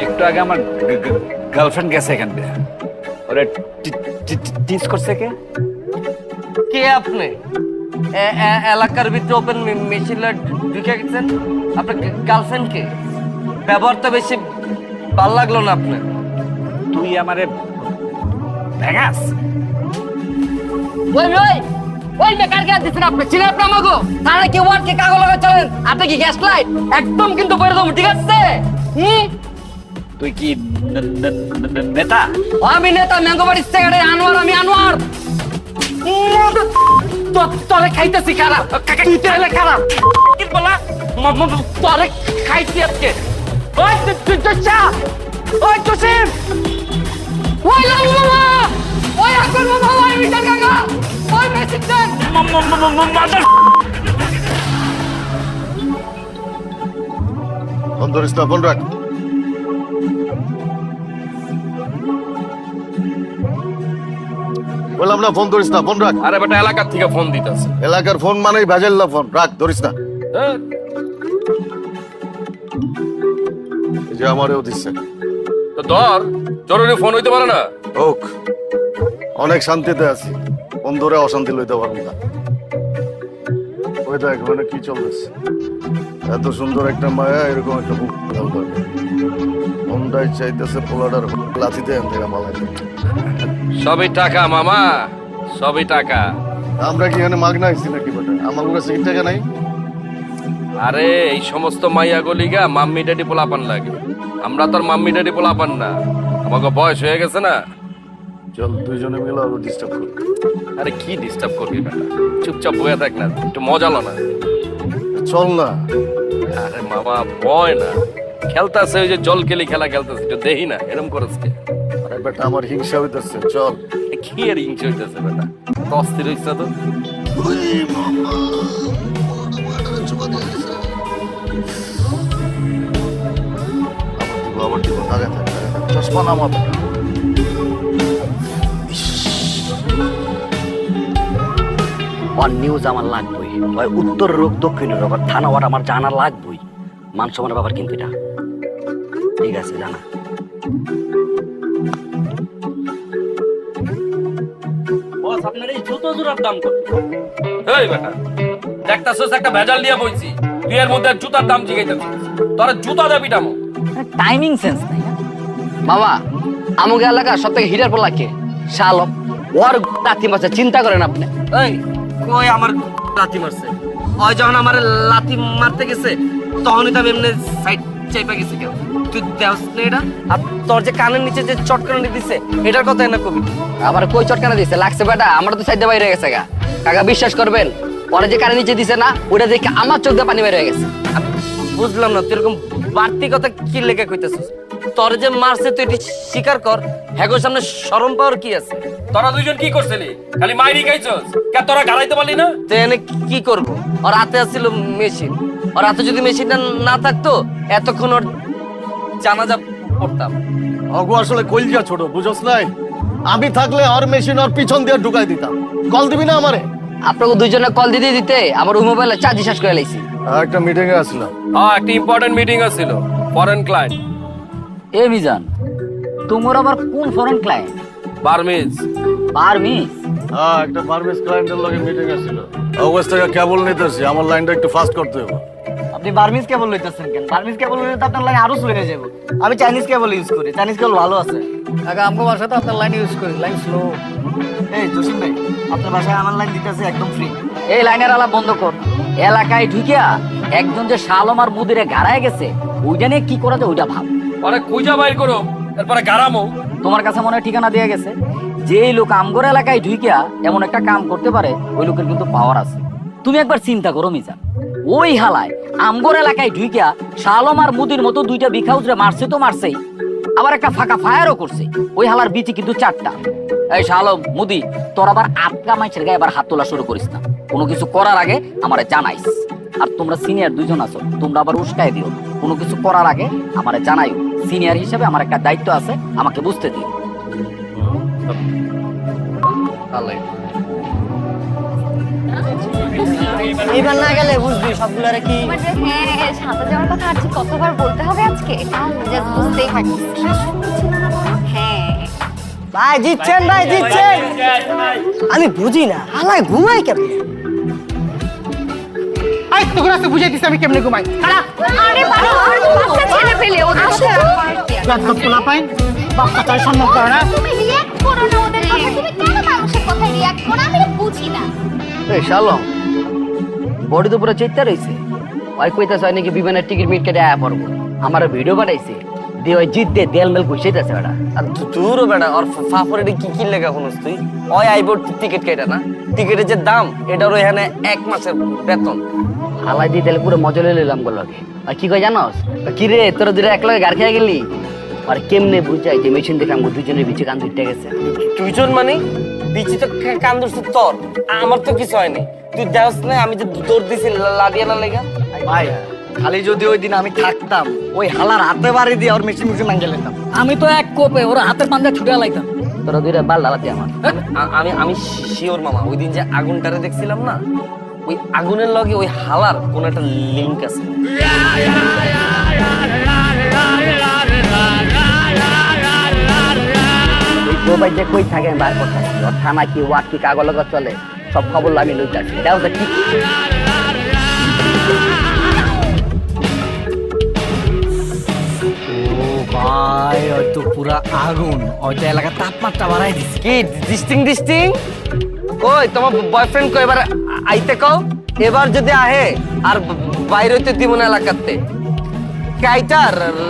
একটু আগে আমার গার্লফ্রেন্ড গেছে এখান থেকে, ওরে টিচ করছে কে? কে আপনি? এলাকার ভিতরে ওপেন মেশিনে ঢুকে গেছেন? আপনার গার্লফ্রেন্ড কে? ব্যবহার তো বেশি ভাল লাগলো না আপনার। তুই আমারে ভেঙাস? ওই ওই ওই বেকার গ্যাস দিছেন আপনি, চিনে আপনি আমাকে তাহলে কি ওয়ার্ড কে কাগজ লাগা চলেন? আপনি কি গ্যাস লাইট একদম কিন্তু বলে দেবো, ঠিক আছে? তুই কি নেতা? আমি নেতা, ম্যাঙ্গোবাড়ির সেক্রেটারি আনোয়ার, আমি আনোয়ার। তোরে খাইতেছি খারাপ, তুই তাহলে খারাপ কি বলা? তোরে খাইছি আজকে। ওই তুই চা, ওই জসিম, ওই লালু মামা, ওই আকবর মামা, ওই মিটার কাকা, ওই মেসিকদার ফোন ধরিস না, ফোন রাখ। বললাম না ফোন ধরিস না, ফোন রাখ। আরে বেটা এলাকার থেকে ফোন দিতেছে। এলাকার ফোন মানেই ভেজাল্লা ফোন, রাখ, ধরিস না। এই যে আমারও দিচ্ছে। তো ধর, জরুরি ফোন হইতে পারে না? হোক, অনেক শান্তিতে আছি, ফোন ধরে অশান্তি লইতে পারবো না। ওই দেখ মানে কি চলতেছে, এত সুন্দর একটা মায়া, এরকম একটা বুক ফোনটাই চাইতেছে পোলাটার লাথিতে এন থেকে মালাই। সবই টাকা মামা, সবই টাকা। আমরা কি এখানে মাগনা আইছি নাকি বেটা? আমার কাছে কি টাকা নাই? আরে এই সমস্ত মাইয়া গলিগা মাম্মি ড্যাডি পোলাপান লাগে, আমরা তো আর মাম্মি ড্যাডি পোলাপান না, আমাকে বয়স হয়ে গেছে না। চল দুইজনে মিলে আরো ডিস্টার্ব করি। আরে কি ডিস্টার্ব করবি বেটা, চুপচাপ বয়ে থাক না, একটু মজা লো না। চল না। আরে মামা ভয় না, খেলতেছে ওই যে জল কেলি খেলা খেলতেছে, একটু দেখি না এরকম করেছে। আরে বেটা আমার হিংসা হইতেছে, চল। কি আর হিংসা হইতেছে বেটা, তো অস্থির হইছে তো। আবার দিব, আগে থাক, চশমা নামা। ওর নিউজ আমার লাগবেই, ওই উত্তর রোগ দক্ষিণের রোগ থানা ওর আমার জানা লাগবেই। মান সম্মানের ব্যাপার কিন্তু এটা, ঠিক আছে জানা। বস আপনার এই জুতো জোড়ার দাম কত? এই বেটা দেখতাছস একটা ভেজাল নিয়ে বইছি, তুই এর মধ্যে জুতার দাম জিগাইতেছিস, তোর জুতা দেবি টামো। টাইমিং সেন্স নাই। বাবা আমাকে এলাকা সব থেকে হিটার পড়লা কে? শালক, ওর লাথি মারছে, চিন্তা করেন আপনি। এই কই আমার লাথি মারছে? ওই যখন আমার লাথি মারতে গেছে তখনই তো আমি এমনি সাইড চাইপা গেছি। কেউ তুই দেওস না এটা? আর তোর যে কানের নিচে যে চটকানি দিছে এটার কথা না কবি? আবার কই চটকানা দিছে লাগছে বেটা, আমার তো সাইডে বাইরে গেছে গা। কাকা বিশ্বাস করবেন, ওরা যে কানের নিচে দিছে না, ওটা দেখে আমার চোখ দিয়ে পানি বের হয়ে গেছে। আমি বুঝলাম না তুই এরকম বাড়তি কথা কি লেগে কইতেছিস? তোর যে মারছে তুই এটি স্বীকার কর, হ্যাগোর সামনে শরম পাওয়ার কি আছে? তোরা দুইজন কি করছিলি? খালি মাইরি খাইছস, কে তোরা গালাইতে পারলি না? তো এনে কি করব? ওর হাতে আসছিল মেশিন, ওর হাতে যদি মেশিনটা না থাকতো এতক্ষণ ওর জানাজা পড়তাম। আগু আসলে কলজা ছোট, বুঝছ নাই? আমি থাকলে আর মেশিন আর পিছন দিয়ে ঢুকাই দিতাম। কল দিবি না আমারে? আপনাকে দুইজনে কল দিতে দিতে আমার ওই মোবাইলে চার্জ শেষ করে লাইছি। একটা মিটিং এ আসলাম। হ্যাঁ একটা ইম্পর্টেন্ট মিটিং আছিল, ফরেন ক্লায়েন্ট। এ মিজান, তোমার আবার কোন ফরেন ক্লায়েন্ট? বার্মিজ। বার্মিজ? হ্যাঁ, একটা বার্মিজ ক্লায়েন্টের লগে মিটিং আছিল। ওয়েস্ট থেকে কেবল নিতেছি, আমার লাইনটা একটু ফাস্ট করতে হবে। আপনি বার্মিজ কেবল লইতেছেন কেন? বার্মিজ কেবল লইলে তো আপনার লাইন আরো স্লো হয়ে যাবে। আমি চাইনিজ কেবল ইউজ করি, চাইনিজ কেবল ভালো আছে। আগে আমগো বাসাতে আপনার লাইন ইউজ করি, লাইন স্লো। এই জসিম ভাই, আপনার বাসায় আমার লাইন দিতেছে একদম ফ্রি। এই লাইনের আলাপ বন্ধ কর। এলাকায় ঢুকিয়া একজন যে শালম আর মুদিরে গাড়ায় গেছে, ওইটা নিয়ে কি করা যায় ওইটা ভাব। পরে খুঁজা বাইর করো, এরপরে গারামো। তোমার কাছে মনে হয় ঠিকানা দেয়া গেছে। যে লোক আমগর এলাকায় ঢুকিয়া এমন একটা কাম করতে পারে, ওই লোকের কিন্তু পাওয়ার আছে। তুমি একবার চিন্তা করো মিজান, ওই হালায় আমগর এলাকায় ঢুকিয়া শালম আর মুদির মতো দুইটা বিখাউজরে মারছে তো মারছেই, আবার একটা ফাঁকা ফায়ারও করছে। ওই হালার বিচি কিন্তু 4টা। এই শালম মুদি, তোর আবার আটকা মাইছের গায়ে এবার হাত তোলা শুরু করিস না। কোনো কিছু করার আগে আমারে জানাইস। আর তোমরা সিনিয়র 2জন আছো, তোমরা আবার উস্কায় দিও। কোনো কিছু করার আগে আমারে জানাইও। সিনিয়র হিসেবে আমার একটা দায়িত্ব আছে, আমাকে বুঝতে দিও। এইবার না গেলে বুঝবি সবগুলারে কি। হ্যাঁ, সাঁতার যাওয়ার কথা আর কতবার বলতে হবে আজকে? জাস্ট বুঝতেই পারছি। হ্যাঁ ভাই জিতছেন, ভাই জিতছেন। আমি বুঝি না হালায় ঘুমাই কেমন। আই তোকে রাস্তা বুঝাই দিছি আমি কেমনে ঘুমাই। আরে বাবা, বাচ্চা ছেলে পেলে ওদের আসো লাভ পোলা পাই বাচ্চা চাই সম্মান করে না। তুমি রিঅ্যাক্ট করো না ওদের কথা। তুমি কেন মানুষের কথায় রিঅ্যাক্ট করো? আমি বুঝি না। এই শালম, বডি তো পুরো চেষ্টা রয়েছে। ওই কইতাছে হয় নাকি বিমানের টিকিট মিট কেটে আয়া পড়বো। আমার ভিডিও পাঠাইছে দিয়ে ওই জিত দিয়ে দেল মেল ঘুষাইতেছে ওটা। আর দূর বেটা, ওর ফাফরে কি কি লেখা শুনস তুই? ওই আইব টিকিট কেটে না, টিকিটের যে দাম এটার এখানে 1 মাসের বেতন। হালাই দিয়ে তাহলে পুরো মজা লয়ে নিলাম গোলকে। আর কি কই জানোস, কি রে তোরা দুটো একলগে গার খেয়ে গেলি। আর কেমনে বুঝাই যে মেশিন দেখে আমার দুজনের বিচে কান দুইটা গেছে। দুইজন মানে বিচি তো কান্দুস তোর, আমার তো কিছু হয়নি। তুই দেওস না আমি যে দৌড় দিছি লাডিয়ানা লেগা। ভাই খালি যদি ওই দিন আমি থাকতাম, ওই হালার হাতে বাড়ি দিয়ে ওর মেশিন মেশিন ভাঙে নিতাম। আমি তো এক কোপে ওর হাতের পাঞ্জা ছুটে লাইতাম। তোরা দুইটা বাল ডালাতে আমার। আমি আমি শিওর মামা, ওই দিন যে আগুনটারে দেখছিলাম না, ওই আগুনের লগে ওই হালার কোন একটা লিংক আছে। গোবাই যে কই থাকে বার কথা, থানা কি ওয়ার্ড কি কাগজ লগা চলে, সব খবর আমি লইতাছি। এটাও তো ঠিক। ভাই হয়তো পুরা আগুন, হয়তো এলাকার তাপমাত্রা বাড়াই দিচ্ছে। কি ডিস্টিং কই তোমার বয়ফ্রেন্ড কই এবার আইতে কও। এবার যদি আহে আর বাইরে হইতে দিব না এলাকাতে, কাইটা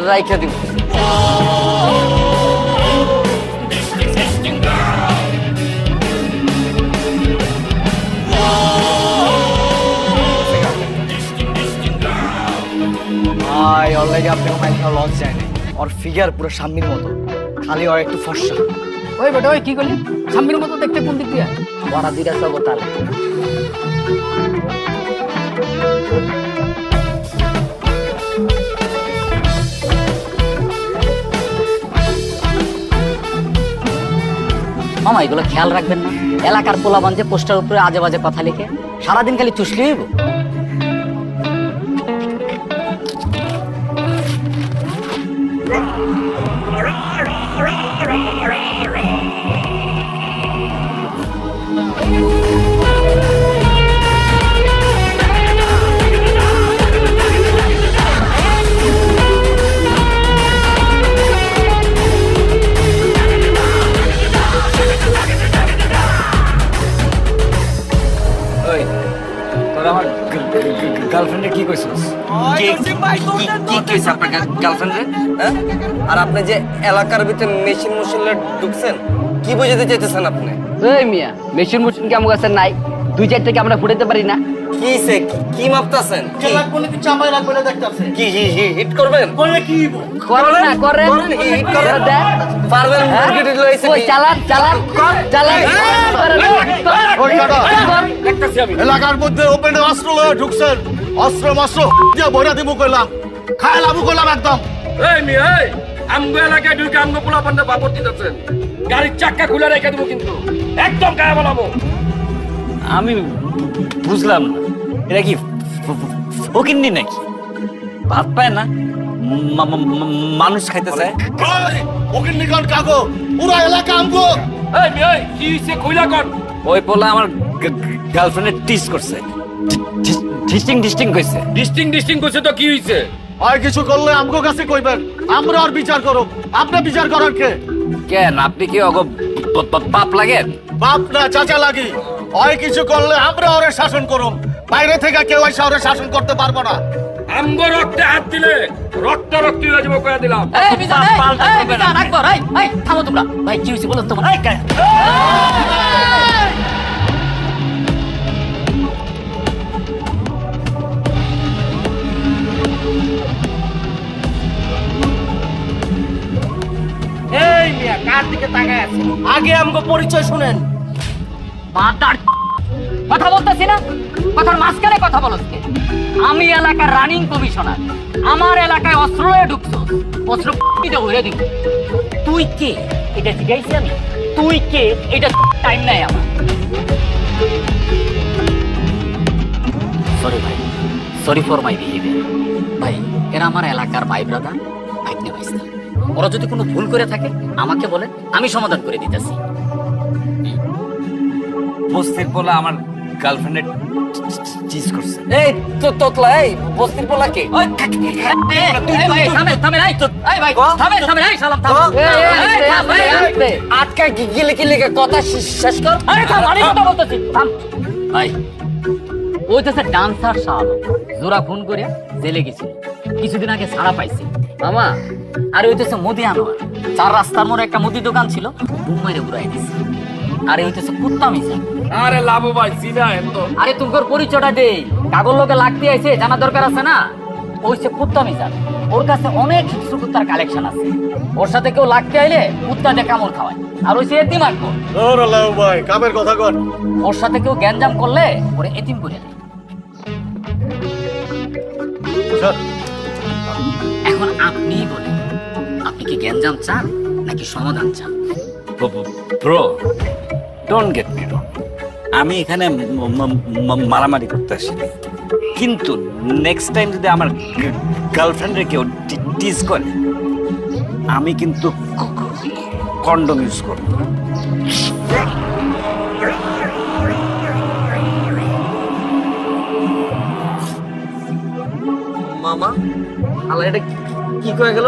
রাইখা দিব। ভাই ওর লাগে আপনি মাইকা লস যায় না। ওর ফিগার পুরো সাম্মির মতো, খালি ওর একটু ফর্সা। ওই বেটা, ওই কি করলি? সাম্বির মতো দেখতে কোন দিক দিয়ে? ওরা দুইটা সব তাহলে মামা এগুলো খেয়াল রাখবেন না? এলাকার পোলাবান যে পোস্টার উপরে আজে বাজে কথা লিখে, সারাদিন খালি চুষলেই হইব। গার্লফ্রেন্ডে কি কইছিস? কি কইছে আপনার গার্লফ্রেন্ড রে? আর আপনি যে এলাকার ভিতরে মেশিন ঢুকছেন, কি বুঝাতে চাইতেছেন আপনি? এই মিয়া, মেশিন মুশিন কেমন আছে নাই? 2-4 থেকে আমরা ফুটাইতে পারি না। কিসে কি মাপতাছেন? কি কোন কি চাপাই রাখবে না দেখতাছে। কি হিট করবেন? বলে কি করেন না, করেন হিট করেন। দেখ পারবেন মুরগিটি লইছে ওই চালান চালান চালান। দেখতাছি আমি। এলাকার মধ্যে ওপেনে অস্ত্র লয়ে ঢুকছেন, অস্ত্র মাস্ত্র দিয়ে ভরা দিব কইলাম, খায় লাবু কইলাম একদম। এই মিয়া, এই আমগো এলাকায় ঢুকে আমগো পোলা পান্ডা বাপর দিতেছেন। গাড়ির চাক্কা খুলে রেখে দেবো কিন্তু, একদম গায়ে বলাবো। আমি বুঝলাম না, এটা কি ফকিন্নি নাকি? ভাত পায় না, মানুষ খাইতেছে। ওকির নিকন কাগো পুরা এলাকা আমগো। এই মেয়ে কি হইছে কইলা কর। ওই পোলা আমার গার্লফ্রেন্ডে টিস করছে, ডিস্টিং কইছে। ডিস্টিং কইছে তো কি হইছে? আর কিছু করলে আমগো কাছে কইবেন, আমরা আর বিচার করব। আপনি বিচার করার কে? কেন আপনি কি অগ বাপ লাগেন? বাপ না চাচা লাগি। হয় কিছু করলে আমরা ওরে শাসন করব, বাইরে থেকে কেউ এসে ওরে শাসন করতে পারবো না। আমগো রক্তে হাত দিলে রক্তি হয়ে যাবো কইয়া দিলাম। এই মিজান, এই মিজান আকবর, এই থামো তোমরা। ভাই কি হইছে বলো তো তোমরা। এই মিয়া কার দিকে তাকায় আছে? আগে আমগো পরিচয় শুনেন। মাতার কথা বলতেছি না, কথার মাঝখানে কথা বলছ কে? আমি এলাকার রানিং কমিশনার, আমার এলাকায় অস্ত্র লয়ে ঢুকছো, অস্ত্র পিটে ঘুরে দিব। তুই কে এটা জিজ্ঞাসি আমি? তুই কে এটা টাইম নাই আমার। সরি ভাই, সরি ফর মাই বিহেভিয়ার। ভাই এরা আমার এলাকার ভাই ব্রাদার, ভাইকে ভাইস্তা। ওরা যদি কোনো ভুল করে থাকে আমাকে বলে, আমি সমাধান করে দিতেছি। বস্তির পোলা আমার গার্লফ্রেন্ডের চিজ করছে। এই তো তোতলা, এই বস্তির পোলা কে? ওই এই ভাই থামে এই তো এই ভাই থামে এই সালাম থাম। আটকা গিলে গিলে কথা শেষ কর। আরে থাম, আমি কথা বলতেছি, থাম ভাই। ওই তো ডান্সার শাল জোড়া খুন করে জেলে গেছিল, কিছুদিন আগে ছাড়া পাইছে মামা। আর ওই তো মুদি আনোয়ার, 4 রাস্তার মোড়ে একটা মুদি দোকান ছিল, বুম মেরে উড়াই দিছে। আরে ওই তো কুত্তা মিজা। আরে লাভু ভাই চিনা এত। আরে তোমার পরিচয়টা দেই, কাগজ লোকে লাগতে আইছে, জানা দরকার আছে না। ওই সে কুত্তা মিজা, ওর কাছে অনেক কিছু কুত্তার কালেকশন আছে। ওর সাথে কেউ লাগতে আইলে কুত্তা দিয়ে কামড় খাওয়ায়। আর ওই সে এতিম আটকো। ওরে লাউ ভাই কামের কথা কর। ওর সাথে কেউ গ্যাঞ্জাম করলে ওরে এতিম করে দেয়। স্যার এখন আপনি বলেন, আপনি কি গ্যাঞ্জাম চান নাকি সমাধান চান? ব্রো ডোন্ট গেট মি রং, আমি এখানে মারামারি করতে আসিনি, কিন্তু নেক্সট টাইম যদি আমার গার্লফ্রেন্ডের কেউ টিজ করে আমি কিন্তু কন্ডম ইউজ করব। মামা আলা এটা কি কয়ে গেল?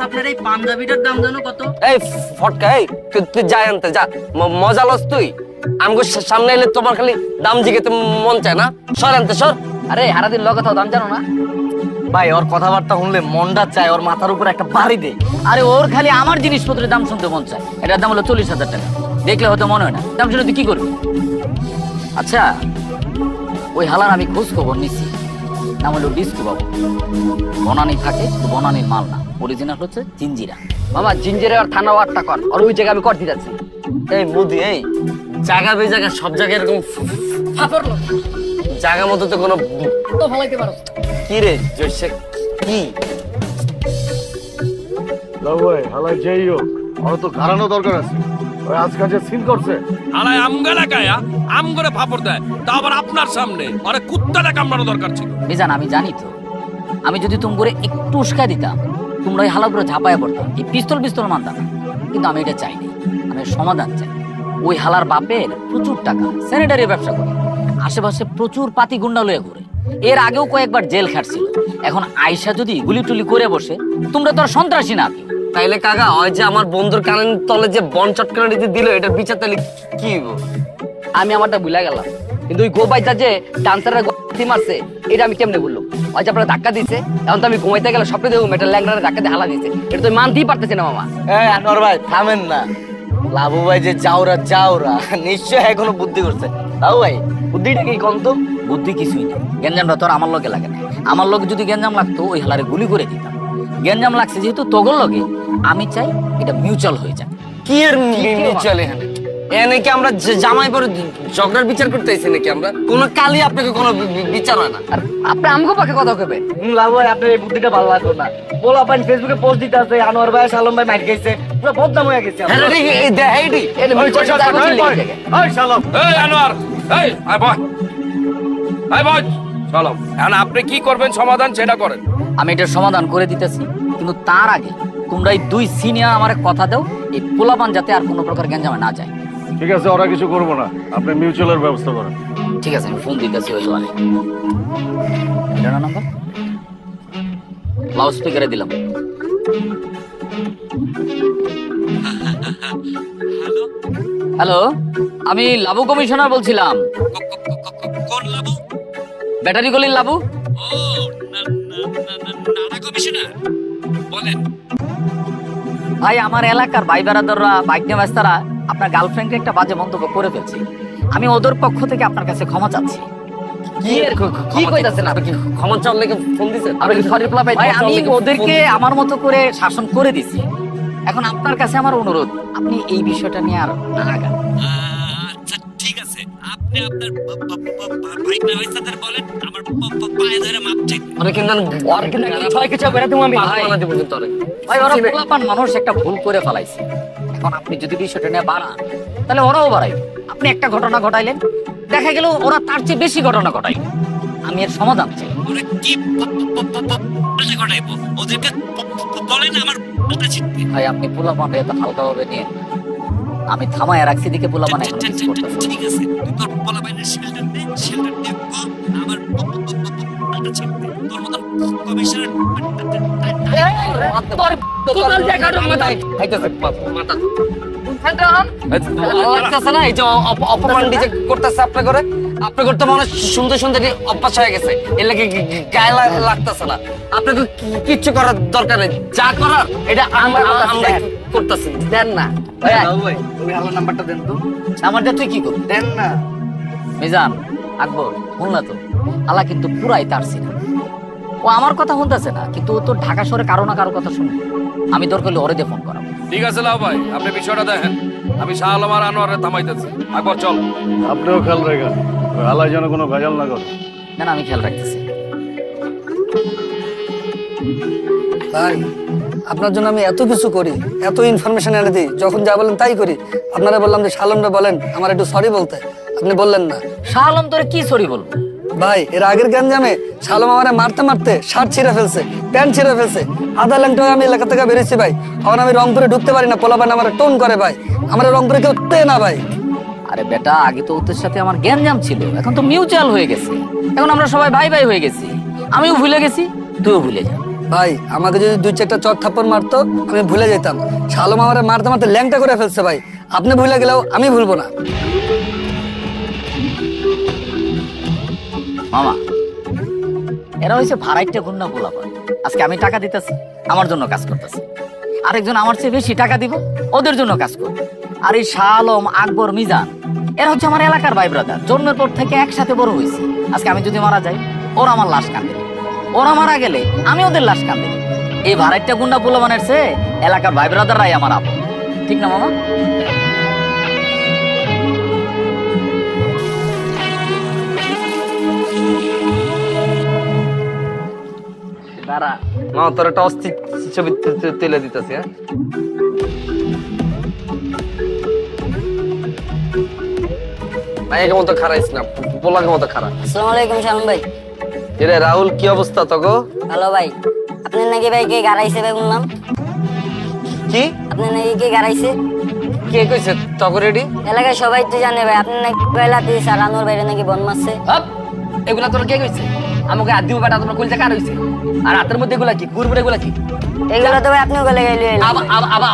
আপনার এই পাঞ্জাবিটার দাম জানো কত? এই ফটকা, এই তুই যাই আনতে যা। মজা লস তুই আমগো সামনে এলে তোমার খালি দাম জিগেতে মন চায় না। সর আনতে সর। আরে হারাদিন লগে তো দাম জানো না? ভাই ওর কথাবার্তা শুনলে মনটা চায় ওর মাথার উপর একটা বাড়ি দে। আরে ওর খালি আমার জিনিসপত্রের দাম শুনতে মন চায়। এটার দাম হলো 40,000 টাকা। দেখলে হয়তো মনে হয় না, দাম শুনে তুই কি করবি? আচ্ছা ওই হালার আমি খোঁজ খবর নিছি, নাম হলো ডিস্কো বাবু। বনানি থাকে, বনানির মাল না, অরিজিনাল হচ্ছে জিঞ্জিরা। মামা জিঞ্জিরে আর থানা ওয়ারটা কর, আর ওই জায়গায় আমি কর দিতেছি। এই মুদি, এই জায়গা বে জায়গা সব জায়গায় এরকম জায়গা মতো তো কোনো তো ভালাইতে পারো। কি রে জয়সে কি লাউ ভাই হালাই যেই হোক ওর তো ঘাড়ানো দরকার আছে। ওই আজকাল যে সিন করছে আলাই আমগালা কায়া আম করে ফাপড় দেয়, তা আবার আপনার সামনে। আরে কুত্তাটা কামড়ানো দরকার ছিল। বেজান আমি জানি তো, আমি যদি তোমরা একটু উস্কা দিতাম তোমরা এই হালার উপরে ঝাঁপায় পড়তাম, এই পিস্তল মানতাম না। কিন্তু আমি এটা চাইনি, আমি সমাধান চাই। ওই হালার বাপের প্রচুর টাকা, স্যানিটারি ব্যবসা করে, আশেপাশে প্রচুর পাতি গুন্ডা লয়ে ঘুরে। এর আগেও কয়েকবার জেল খাটছিল। এখন আয়সা যদি গুলি টুলি করে বসে, তোমরা তো আর সন্ত্রাসী না। তাইলে কাকা ওই যে আমার বন্ধুর কানের তলে যে বন চটকানা দিতে দিল, এটার বিচার তাহলে কি হইব? আমি আমারটা ভুলে গেলাম। কিন্তু ওই গোবাইটা যে ডান্সারের গতি মারছে এটা আমি কেমনে বললাম? ওই যে আপনারা ধাক্কা দিছে, এখন তো আমি ঘুমাইতে গেলে স্বপ্নে দেখুন একটা ল্যাংড়ারে ধাক্কা দিয়ে হালা দিছে, এটা তো আমি মানতেই পারতেছি না মামা। এই আনোয়ার ভাই থামেন না। লাবু ভাই যে যাওরা নিশ্চয় এখনো বুদ্ধি করছে। লাবু ভাই বুদ্ধিটা কি কোন তো? বুদ্ধি কিছুই না, গেঞ্জামটা তো আর আমার লগে লাগে না। আমার লগে যদি গেঞ্জাম লাগতো ওই হালারে গুলি করে দিতাম। গেঞ্জাম লাগছে যেহেতু তোগর লগে, আমি চাই এটা মিউচুয়াল হয়ে যায়। কি এর চলে এখানে? এনে কি আমরা জামাই পরে ঝগড়ার বিচার করতে আইছি নাকি? আমরা কোন কালই আপনাকে কোনো বিচার হয় না। আর আপনি আমাকে পাকে কথা কইবেন? লাভ ভাই আপনার এই বুদ্ধিটা ভালো লাগলো না। বলা পান ফেসবুকে পোস্ট দিতে আছে আনোয়ার ভাই শালম ভাই মাইর গেছে, পুরো বদনাম হয়ে গেছে। হ্যাঁ ঠিক এই দেখাইডি এটা মিউচুয়াল এই শালম, এই আনোয়ার, এই আয় বয়, আয় বয় শালম। এখন আপনি কি করবেন সমাধান সেটা করেন। আমি এটার সমাধান করে দিতেছি, কিন্তু তার আগে তোমরা এই দুই সিনিয়র আমার কথা দাও, এই পোলাপান যাতে আর কোনো প্রকার গেঞ্জামে না যায়। ঠিক আছে, ওরা কিছু করবো না, আপনি মিউচুয়ালের ব্যবস্থা করেন। ঠিক আছে, আমি ফোন দিতেছি ওই জোয়ারে। এটা না নাম্বার, লাউড স্পিকারে দিলাম। হ্যালো, আমি লাবু কমিশনার বলছিলাম। কোন লাবু? ব্যাটারি গলির লাবু। ও নানা কমিশনার, বলেন। ভাই, আমার এলাকার ভাই বেড়াদাররা, বাইক নিয়ে ব্যস্তারা আপনার গার্লফ্রেন্ডকে একটা বাজে মন্তব্য করে ফেলছে। আমি ওদের পক্ষ থেকে আপনার কাছে ক্ষমা চাচ্ছি। কি কইতাছেন আপনি? কি ক্ষমা চাওয়ার লেগে ফোন দিছেন? আপনি কি সরি প্লা ভাই, আমি ওদেরকে আমার মতো করে শাসন করে দিছি। এখন আপনার কাছে আমার অনুরোধ, আপনি এই বিষয়টা নিয়ে আর না আগান। আচ্ছা ঠিক আছে, আপনি আপনার বাইক ব্যবস্থাদের বলেন আমার পায়ে ধরে মাপ চাই। মানে কিন্তু ছয় কিছু বেড়াতে আমি বানা দিব কিন্তু অনেক। ভাই, ওরা পোলাপান মানুষ, একটা ভুল করে ফেলাইছে। এখন আপনি যদি বিষয়টা নিয়ে বাড়ান তাহলে ওরাও বাড়াইবে। আপনি একটা ঘটনা ঘটাইলেন, দেখা গেল ওরা তার চেয়ে বেশি ঘটনা ঘটাইল। আমি এর সমাধান চাই। ওরা কি পাল্টা ঘটাইবো? ওদেরকে বলেন আমার পাল্টা ছিটবে। ভাই, আপনি পোলাপান এত হালকাভাবে নিয়ে, আমি থামায় রাখছি দিকে পোলাপান এখন কিছু করতেছে। ঠিক আছে, তুই তোর বলা বাইনের শেল্টার দে, শেল্টার দিয়ে কর আমার পাল্টা ছিটবে। তোর মতন কমিশনার লাগতেছে না এই যে অপমান যে করতেছে আপনি করে? আপনি করতে মনে হয় সুন্দর সুন্দর অভ্যাস হয়ে গেছে, এর লাগে গায়ে লাগতেছে না। আপনাকে কিচ্ছু করার দরকার নেই, যা করার এটা আমরা করতেছি। দেন না নাম্বারটা দেন তো। আমারটা তুই কি করবি? দেন না। মিজান, আকবর, শুনলা তো, আলা কিন্তু পুরাই তারছি না। ও আমার কথা শুনতেছে না, কিন্তু ও তো ঢাকা শহরে কারো না কারো কথা শুনবে। আমি দরকার হলে ওরে দিয়ে ফোন করাবো। ঠিক আছে লাউ ভাই, আপনি বিষয়টা দেখেন, আমি শাহ আলম আর আনোয়ারে থামাইতেছি। আকবর চল। আপনিও খেয়াল রাখেন, ওই আলাই যেন কোনো ভেজাল না করে। না না, আমি খেয়াল রাখতেছি। ভাই, আপনার জন্য আমি এত কিছু করি, এত ইনফরমেশন এনে দিই, যখন যা বলেন তাই করি। আপনারা বললাম যে শালমরা বলেন আমার একটু সরি বলতে, আপনি বললেন না। শাহ আলম তোরে কি সরি বলবো? ভাই, এর আগের গ্যাঞ্জামে শালম আমারে মারতে মারতে শার্ট ছিঁড়ে ফেলছে, প্যান্ট ছিঁড়ে ফেলছে। আধা ল্যাংটা হয়ে আমি এলাকা থেকে বেরিয়েছি ভাই। এখন আমি রংপুরে ঢুকতে পারি না, পোলাপান আমার টোন করে ভাই। আমার রংপুরে কেউ তে না ভাই। আরে বেটা, আগে তো ওদের সাথে আমার গ্যাঞ্জাম ছিল, এখন তো মিউচুয়াল হয়ে গেছে। এখন আমরা সবাই ভাই ভাই হয়ে গেছি। আমিও ভুলে গেছি, তুইও ভুলে যা। ভাই, আমাকে যদি দুই চারটা চট থাপ্পড় মারতো আমি ভুলে যেতাম। শালম আমারে মারতে মারতে ল্যাংটা করে ফেলছে ভাই। আপনি ভুলে গেলেও আমি ভুলবো না। মামা, এরা হয়েছে ভাড়াইটা গুন্না পোলাপান। আজকে আমি টাকা দিতেছি, আমার জন্য কাজ করতেছে। আরেকজন আমার চেয়ে বেশি টাকা দিব, ওদের জন্য কাজ করবে। আর এই শাহ আলম, আকবর, মিজান, এরা হচ্ছে আমার এলাকার ভাই ব্রাদার। জন্মের পর থেকে একসাথে বড় হয়েছি। আজকে আমি যদি মারা যাই, ওরা আমার লাশ কাঁদে। ওরা মারা গেলে আমি ওদের লাশ কাঁদে। এই ভাড়াইটা গুন্ডা পোলাপানের চেয়ে এলাকার ভাই ব্রাদাররাই আমার আপন। ঠিক না মামা? দাঁড়া মা, তোর একটা অস্থির ছবি তুলে দিতেছি। হ্যাঁ, ভাইয়ের মতো খারাইস না, পোলাকে মতো খারাপ। আসসালামু আলাইকুম শালম ভাই। এরে রাহুল, কি অবস্থা তোগো? হ্যালো ভাই, আপনি নাকি ভাই কে গাড়াইছে ভাই শুনলাম? কি আপনি নাকি কে গাড়াইছে? কে কইছে তোগো? রেডি এলাকায় সবাই তো জানে ভাই, আপনি নাকি কয়লাতে সারানোর বাইরে নাকি বন মারছে। এগুলা তোর কে কইছে? আমাকে আদি বেটা তোমার কইতে কার হইছে? আর হাতের মধ্যে এগুলা কি? কুরবুরে এগুলা কি? এগুলো তো ভাই আপনিও গলে গেলে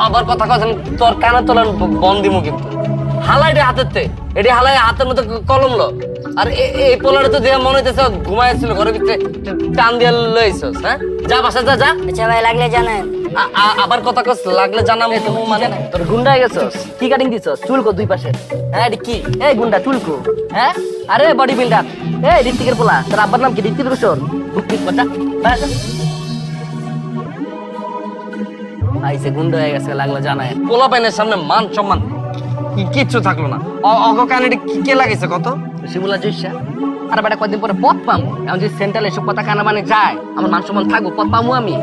আবার কথা কথা তোর কানে তোলার বন দিমু কিন্তু। হালাই হাতের এটি হালাই হাতের মতো কলম লো আর এই পোলারে তো দেয়া মনে হইতেছে ঘুমাইছিল ঘরের ভিতরে টান দিয়া লইছস হ্যাঁ যা বাসা যা যা আচ্ছা ভাই লাগলে জানেন আবার কথা কস লাগলে জানাম মানে তোর গুন্ডা হয়ে গেছস কি কাটিং দিছস চুলকো দুই পাশে হ্যাঁ এটি কি এই গুন্ডা চুলকো হ্যাঁ আরে বডি বিল্ডার এই ঋত্বিকের পোলা তোর আব্বার নাম কি ঋত্বিক রোশন বাচ্চা আইসে গুন্ডা হয়ে গেছে লাগলো জানায় পোলা পাইনের সামনে মান সম্মান কিচ্ছু থাকলো না অগকান কে লাগাইছে কত শিমুলা জয়সা আর বেটা কয়েকদিন পরে পথ পামু এখন যদি সেন্ট্রাল এসব কথা কানা মানে যায় আমার মান সম্মান থাকবো পথ পামু আমি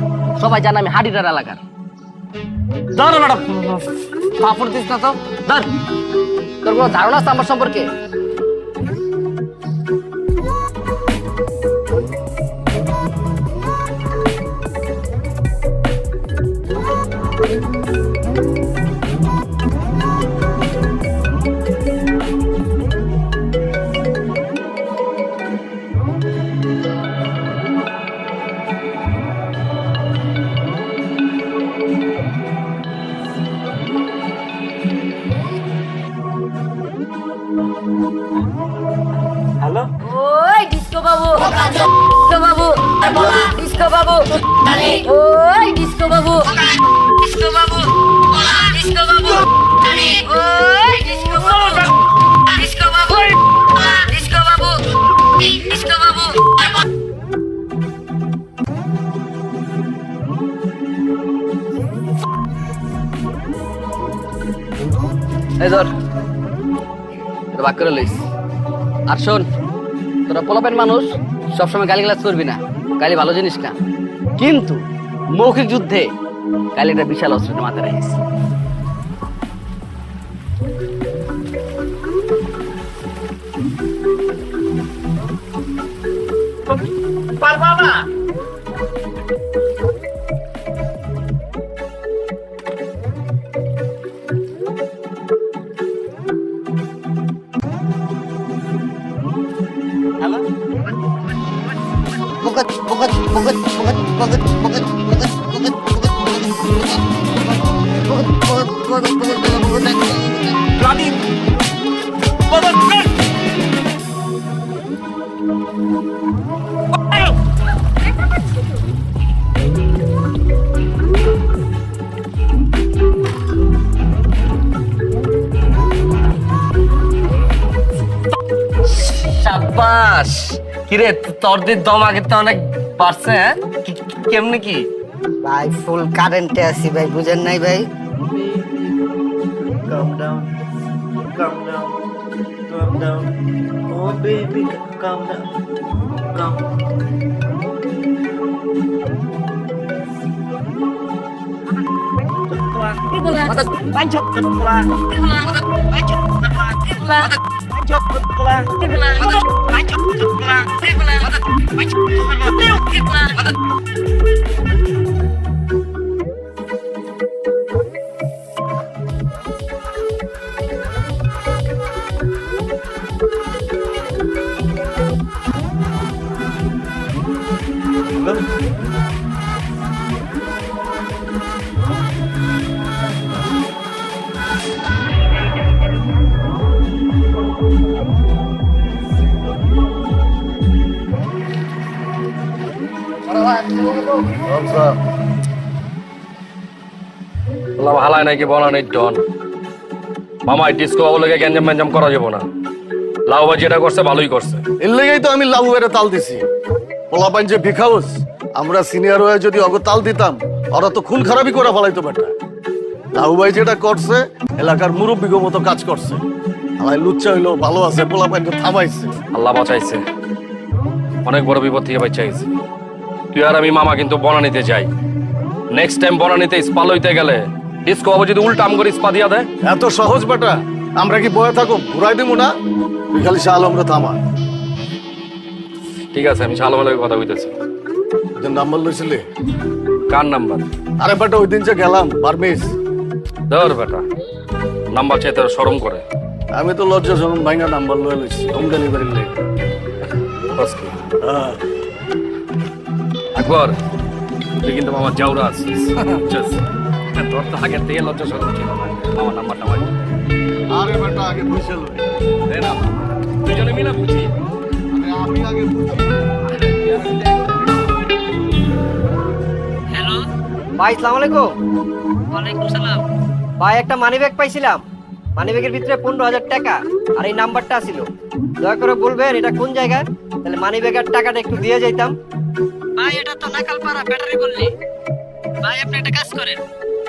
সবাই জানে আমি হাডিটার এলাকার ধর বেটা পাপড় দিস না তো ধর তোর কোনো ধারণা আছে আমার সম্পর্কে ওই ডিস্কো বাবু ডিস্কো বাবু ডিস্কো বাবু ওই ডিস্কো বাবু ডিস্কো বাবু ডিস্কো বাবু ওই ডিস্কো বাবু ডিস্কো বাবু ডিস্কো বাবু ডিস্কো বাবু এই ধর তোর বাক করে লইস আর শোন তোরা পোলাপেন মানুষ সবসময় গালিগালাজ করবি না গালি ভালো জিনিস না কিন্তু মৌখিক যুদ্ধে গালিটা বিশাল অস্ত্রটা মাথায় রাখিস পারবা না সাবাস কিরে তোর দিয়ে দম আগে তো অনেক বাড়ছে হ্যাঁ কেমনে কি ভাই ফুল কারেন্টে আছি ভাই বুঝেন নাই ভাই Calm down, calm down, calm down. Oh baby, calm down, calm. হালায় নাকি বলা নেই ডন মামা ডিস্কো বাবু লেগে গ্যাঞ্জাম ম্যাঞ্জাম করা যাবো না লাউ ভাই যেটা করছে ভালোই করছে এর লেগেই তো আমি লাউ এর তাল দিছি পোলাপাইন যে ভিখাউস আমরা সিনিয়র হয়ে যদি অগ তাল দিতাম ওরা তো খুন খারাপই করে ফেলাইতো বেটা লাউ ভাই যেটা করছে এলাকার মুরব্বীগো মতো কাজ করছে আমার লুচ্চা হইলো ভালো আছে পোলাপাইন তো থামাইছে আল্লাহ বাঁচাইছে অনেক বড় বিপদ থেকে বাঁচাইছে তুই আর আমি মামা কিন্তু বনানিতে যাই নেক্সট টাইম বনানিতে স্পা লইতে গেলে ডিস্কো বাবু যদি উল্টা আম করে স্পা দিয়া দেয় এত সহজ বেটা আমরা কি বয়ে থাকো ঘুরাই দিব না তুই খালি শাহ আলমরে থামা ঠিক আছে আমি শালমালের কথা কইতেছি নাম্বার লইছিলি কার নাম্বার আরে বেটা ওই দিন যে গেলাম বারমিস ধর বেটা নাম্বার চাইতে শরম করে আমি তো লজ্জা শরম ভাইঙ্গা নাম্বার লয়ে লইছি হোম ডেলিভারি লেগে আকবর তুই কিন্তু মামা জাউরা আছিস তোর তো আগের থেকে লজ্জা শরম ছিল না মামা নাম্বারটা আমার আরে বেটা আগে বুঝে লই। দুজনে মিলে বুঝি। আরে আমি আগে বুঝি। হ্যালো ভাই, আসসালামু আলাইকুম। ওয়ালাইকুম সালাম। ভাই একটা মানি ব্যাগ পাইছিলাম, মানি ব্যাগের ভিতরে 15,000 টাকা আর এই নাম্বারটা ছিল। দয়া করে বলবেন এটা কোন জায়গায়, তাহলে মানি ব্যাগের টাকাটা একটু দিয়ে যাইতাম। ভাই এটা তো নাকালপাড়া ব্যাটারি গল্লি। ভাই আপনি একটা কাজ করেন,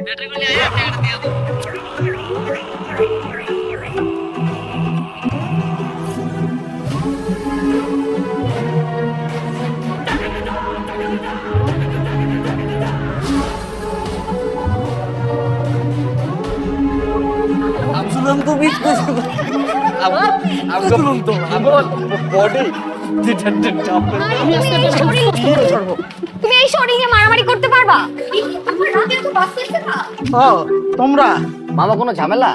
ব্যাটারি গল্লি আইয়া টাকাটা দিয়ে দাও। আমসুলাম তো মিস করছি তুমি এই শরীরে মারামারি করতে পারবা? আমার রাতে তো বাঁচতেছে না। ও তোমরা মামা কোনো ঝামেলা?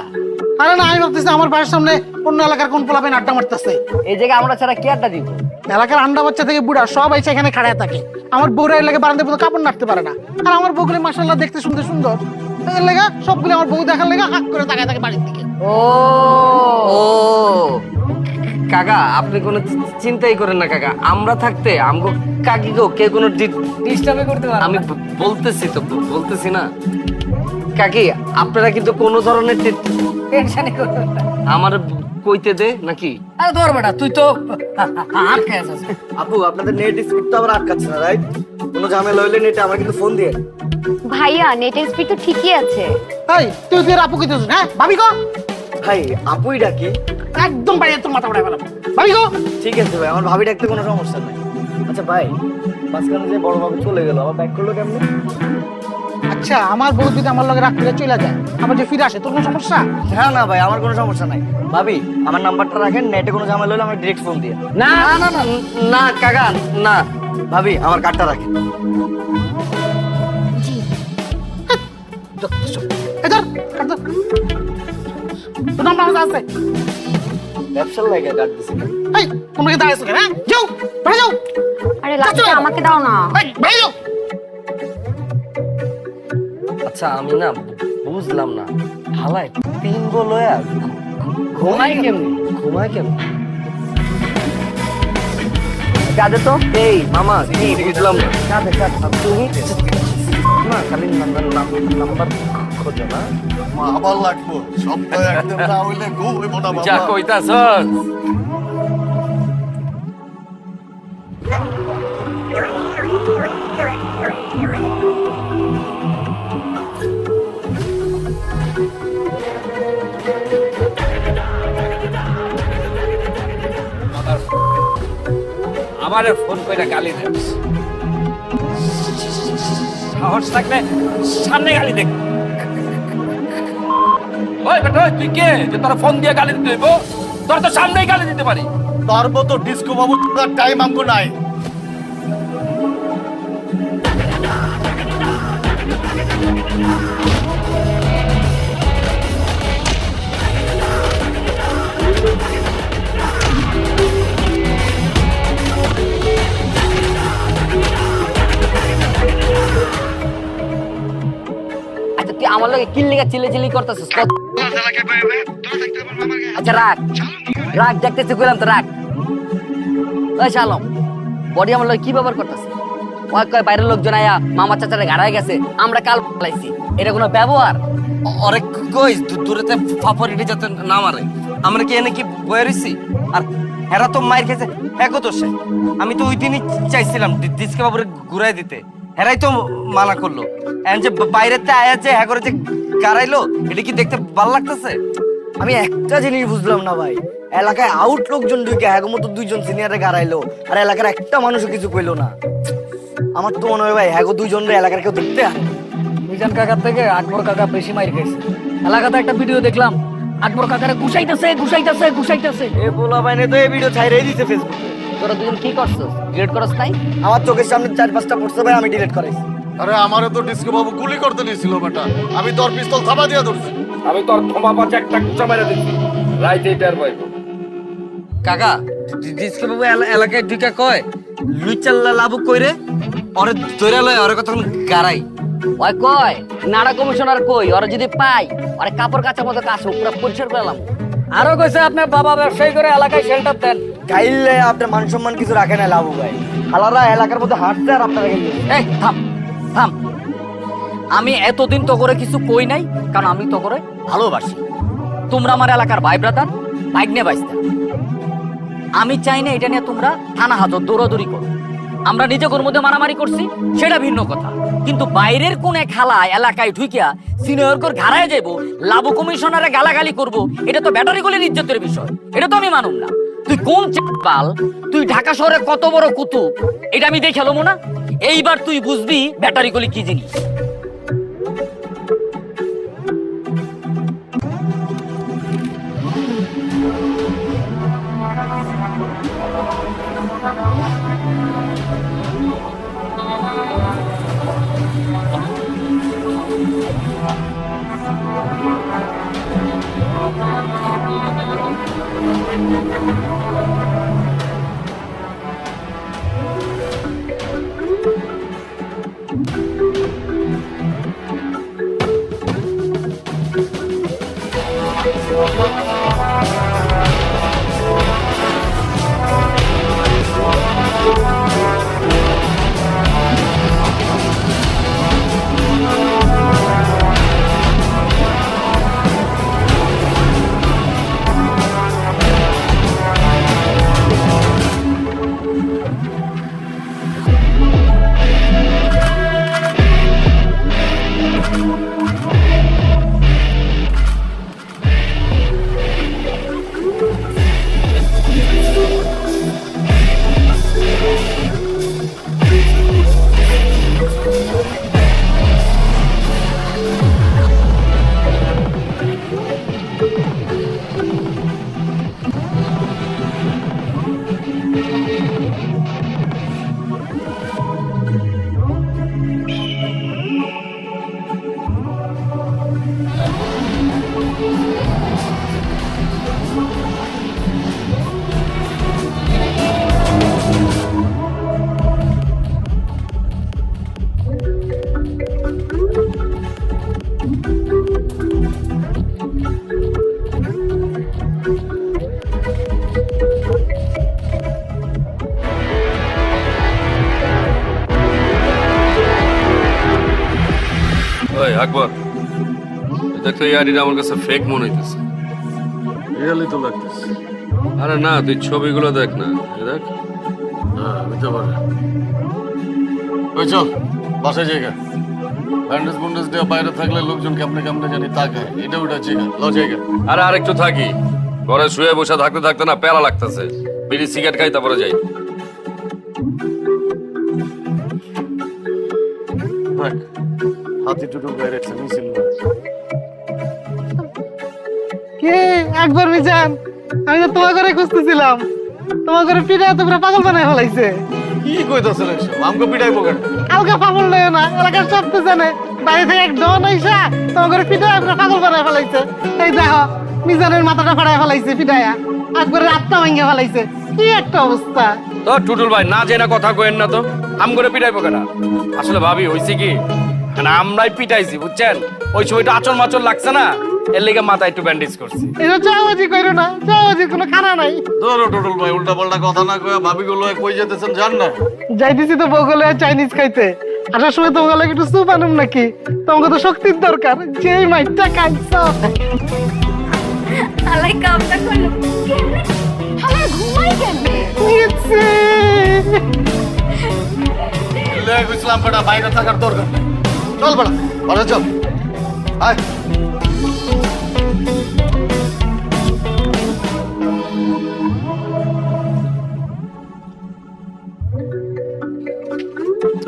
আরে না, আমি ভাবতেছি আমার বাড়ির সামনে অন্য এলাকার কোন পোলাপেন আড্ডা মারতেছে। এই জায়গায় আমরা ছাড়া কি আড্ডা দিব? এলাকার আন্ডা বাচ্চা থেকে বুড়া সব এসে এখানে খাড়ায় থাকে। আমার বউরা এর লেগে বারান্দায় পর্যন্ত কাপড় নাড়তে পারে না। আর আমার বউগুলি মাশাআল্লাহ দেখতে সুন্দর সুন্দর, এর লেগে সবগুলো আমার বউ দেখার লেগে হাক করে তাকায় থাকে বাড়ির দিকে। ও কাকা আপনি কোনো চিন্তাই করেন না কাকা, আমরা থাকতে আমগো কাকি গো কে কোনো ডিস্টার্বই করতে পারে। আমি বলতেছি তো, বলতেছি না কাকি, আপনারা কিন্তু কোনো ধরনের টেনশনই করবেন না। আমার কইতে দে নাকি? আরে ধর বেটা, তুই তো আটকে আছিস। আপু আপনাদের নেট স্পিড তো আবার আটকাচ্ছে না, রাইট? কোনো ঝামেলা হইলে নেটে আমার কিন্তু ফোন দিয়ে। ভাইয়া নেটের স্পিড তো ঠিকই আছে। এই তুই তুই আপু কইতেছিস? হ্যাঁ ভাবি গো, ভাই আপুই ডাকি। একদম বাড়ি তোর মাথা উড়াই ফেলাম। ভাবি গো, ঠিক আছে ভাই, আমার ভাবি ডাকতে কোনো সমস্যা নাই। আচ্ছা ভাই, মাঝখানে যে বড় বাবু চলে গেল, আবার ব্যাক করলো কেমনে? আচ্ছা আমার বউ যদি আমার লগে রাগ করে চলে যায়, আবার যে ফিরে আসে, তোর কোনো সমস্যা? হ্যাঁ না ভাই, আমার কোনো সমস্যা নাই। ভাবি আমার নাম্বারটা রাখেন, নেটে কোনো ঝামেলা হলে আমার ডিরেক্ট ফোন দিয়ে। না না না না কাকা না। ভাবি আমার কার্ডটা রাখেন। এই ধর, কাট ধর। তোর নাম্বার আমার কাছে আছে। ব্যবসার লাগে কার্ড দিছি। এই তোমরা কি দাঁড়াইছো কেন? হ্যাঁ যাও, বাড়ি যাও। আরে লাঠিটা আমাকে দাও না। এই বাড়ি যাও। আচ্ছা আমি না বুঝলাম না, হালায় তিন বলয়া ঘুমায় কেমনি? ঘুমায় কেমনি? কাঁদে তো। এই মামা কি বুঝলাম না। কাঁদে তুমি না খালি নাম্বার খোঁজো না। আবার লাগবো সপ্তাহে একদিন না হইলে ঘুম হইব না যা বাবা। কইতাছ আমারে ফোন কইরা গালি দেস, সাহস থাকলে সামনে গালি দেখ। ওই বেটা ওই, তুই কে যে তোর ফোন দিয়ে গালি দিতে হইব? তোর তো সামনেই গালি দিতে পারি। তার মতো ডিস্কো বাবু টাইম আমগো নাই। আচ্ছা তুই আমার লগে কিল লেগে চিল্লি করতেছিস? আচ্ছা রাখ রাখ, দেখতেছি কইলাম তো রাখ। ওই শালম, বডি আমার লগে কি ব্যবহার করতেছে? ওই কয় বাইরের লোকজন আয়া মামা চাচারে ঘাড়ায় গেছে, আমরা কাল পালাইছি। এটা কোনো ব্যবহার? অরে কই দূরেতে ফাফরিটি যাতে না মারে। আমরা কি এনে কি বয়ে রইছি? আর হেরা তো মাইর খেয়েছে একও তো সে। আমি তো ওই দিনই চাইছিলাম ডিসকে বাবুরে ঘুরাই দিতে, হেরাই তো মানা করলো। এখন যে বাইরেতে আয়া যে হ্যাঁ করে যে গাড়াইলো, এটা কি দেখতে ভালো লাগতেছে? আমি একটা জিনিস বুঝলাম না ভাই, এলাকায় আউট লোকজন ঢুকে হ্যাগো মতো দুইজন সিনিয়রে গাড়াইলো, আর এলাকার একটা মানুষও কিছু কইলো না। আমার তো মনে হয় ভাই হ্যাগো দুইজনের এলাকার কেউ দেখতে আর মিজান কাকার থেকে আকবর কাকা বেশি মাইর খাইছে। এলাকাতে একটা ভিডিও দেখলাম, আকবর কাকারে ঘুষাইতেছে ঘুষাইতেছে ঘুষাইতেছে। এ বলা বাইনে তো এই ভিডিও ছাইরাই দিতে ফেসবুকে। তোরা দুজন কি করছস? ডিলিট করছ তাই? আমার চোখের সামনে 4-5টা পড়ছে ভাই, আমি ডিলিট করাইছি। আরে আমারে তো ডিস্কো বাবু গুলি করতে নিয়েছিল বেটা, আমি তোর পিস্তল থাবা দিয়া ধরছি। আমি তোর ক্ষমা পাচ্ছে একটা কুচা মেরে দিচ্ছি, রাইতে এটার ভাই। কাকা ডিসকে বাবু এলাকায় দুইটা কয় লুইচাল্লা লাভু কইরে ওরে ধরে লয়, ওরে কথা গাড়াই। ওই কয় নাড়া কমিশনার কই, ওরা যদি পাই ওরে কাপড় কাচার মতো কাছে পুরো পরিষ্কার করলাম। আরো কইছে আপনার বাবা ব্যবসায়ী করে এলাকায় শেল্টার দেন। গাইলে আপনার মান সম্মান কিছু রাখে না লাভু ভাই, আলাদা এলাকার মধ্যে হাঁটতে আর আপনারা গেলে এই থাম থাম, আমি এতদিন তো করে কিছু কই নাই, কারণ আমি তো করে ভালোবাসি। তোমরা আমার এলাকার ভাই ব্রাদার, ভাগ্নে বাইস্তা। আমি চাই না এটা নিয়ে তোমরা থানা হাজত দৌড়াদৌড়ি করো। আমরা নিজেদের মধ্যে মারামারি করছি সেটা ভিন্ন কথা, কিন্তু বাইরের কোন এক খালায় এলাকায় ঢুকিয়া সিনিয়রকর ঘাড়ায় যাবো, লাবু কমিশনারে গালাগালি করব, এটা তো ব্যাটারি গুলির ইজ্জতের বিষয়, এটা তো আমি মানুম না। তুই কোন চাল, তুই ঢাকা শহরে কত বড় কুতুব এটা আমি দেখে এলাম না। এইবার তুই বুঝবি ব্যাটারি গুলি কি জিনিস। ওই আকবর, দেখো এই আইডিটা আমার কাছে ফেক মনে হইতেছে। রিয়েলি তো লাগতেছে। আরে না, তুই ছবিগুলো দেখ না, এই দেখ। হ্যাঁ হইতে পারে। ওই চল বাসায় জায়গা, ব্যান্ডেজ বন্ডেজ দেওয়া বাইরে থাকলে লোকজন কেমনে কেমনে জানি তাকায়, এটা ওটা জায়গা ল জায়গা। আরে আরেকটু থাকি, ঘরে শুয়ে বসে থাকতে থাকতে না প্যারা লাগতেছে, বিড়ি সিগারেট খাই তারপরে যাই। দেখ হাতি টুটুল বাইরে একটা মিছিল না। কে একবার মিজান, আমি তো তোমার ঘরে খুঁজতেছিলাম, তোমার ঘরে পিঠা তোমরা পাগল বানায় ফেলাইছে। কি কইতাছেন এসব? আমগো পিটাইবো কেন? আলগা পাগল নয় না, এলাকার সব তো জানে বাইরে থেকে এক ডন আইসা তোমার ঘরে পিঠা তোমরা পাগল বানায় ফেলাইছে। এই দেখো মিজানের মাথাটা ফাড়ায় ফেলাইছে পিঠায়া, একবারে আত্মা ভাঙিয়ে ফেলাইছে। কি একটা অবস্থা! তো টুটুল ভাই না জেনা কথা কইেন না তো, আম করে পিটাইবো কেন? আসলে ভাবি হইছে কি, মানে আমরাই পিটাইছি বুঝছেন, ওই সময়টা আচর মাচর লাগছে না, এর লেগে মাথা একটু ব্যান্ডেজ করছি। এটা চাওয়াজি কইরো না, চাওয়াজির কোনো খানা নাই। ধরো টুটুল ভাই উল্টা পাল্টা কথা না কয়ে ভাবি গুলো কই যেতেছেন জান না? যাইতেছি তো বগলে চাইনিজ খাইতে, আসার সময় তোমাকে একটু স্যুপ আনুম নাকি? তোমাকে তো শক্তির দরকার, যেই মাইটটা খাইছ। আলাই কামটা করলো কেমনে? হালা ঘুমাই কেমনে? নিচ্ছে লেগ ইসলাম বেটা বাইরে থাকার দরকার নেই। চল বেটা বাড়ি চল, আয়।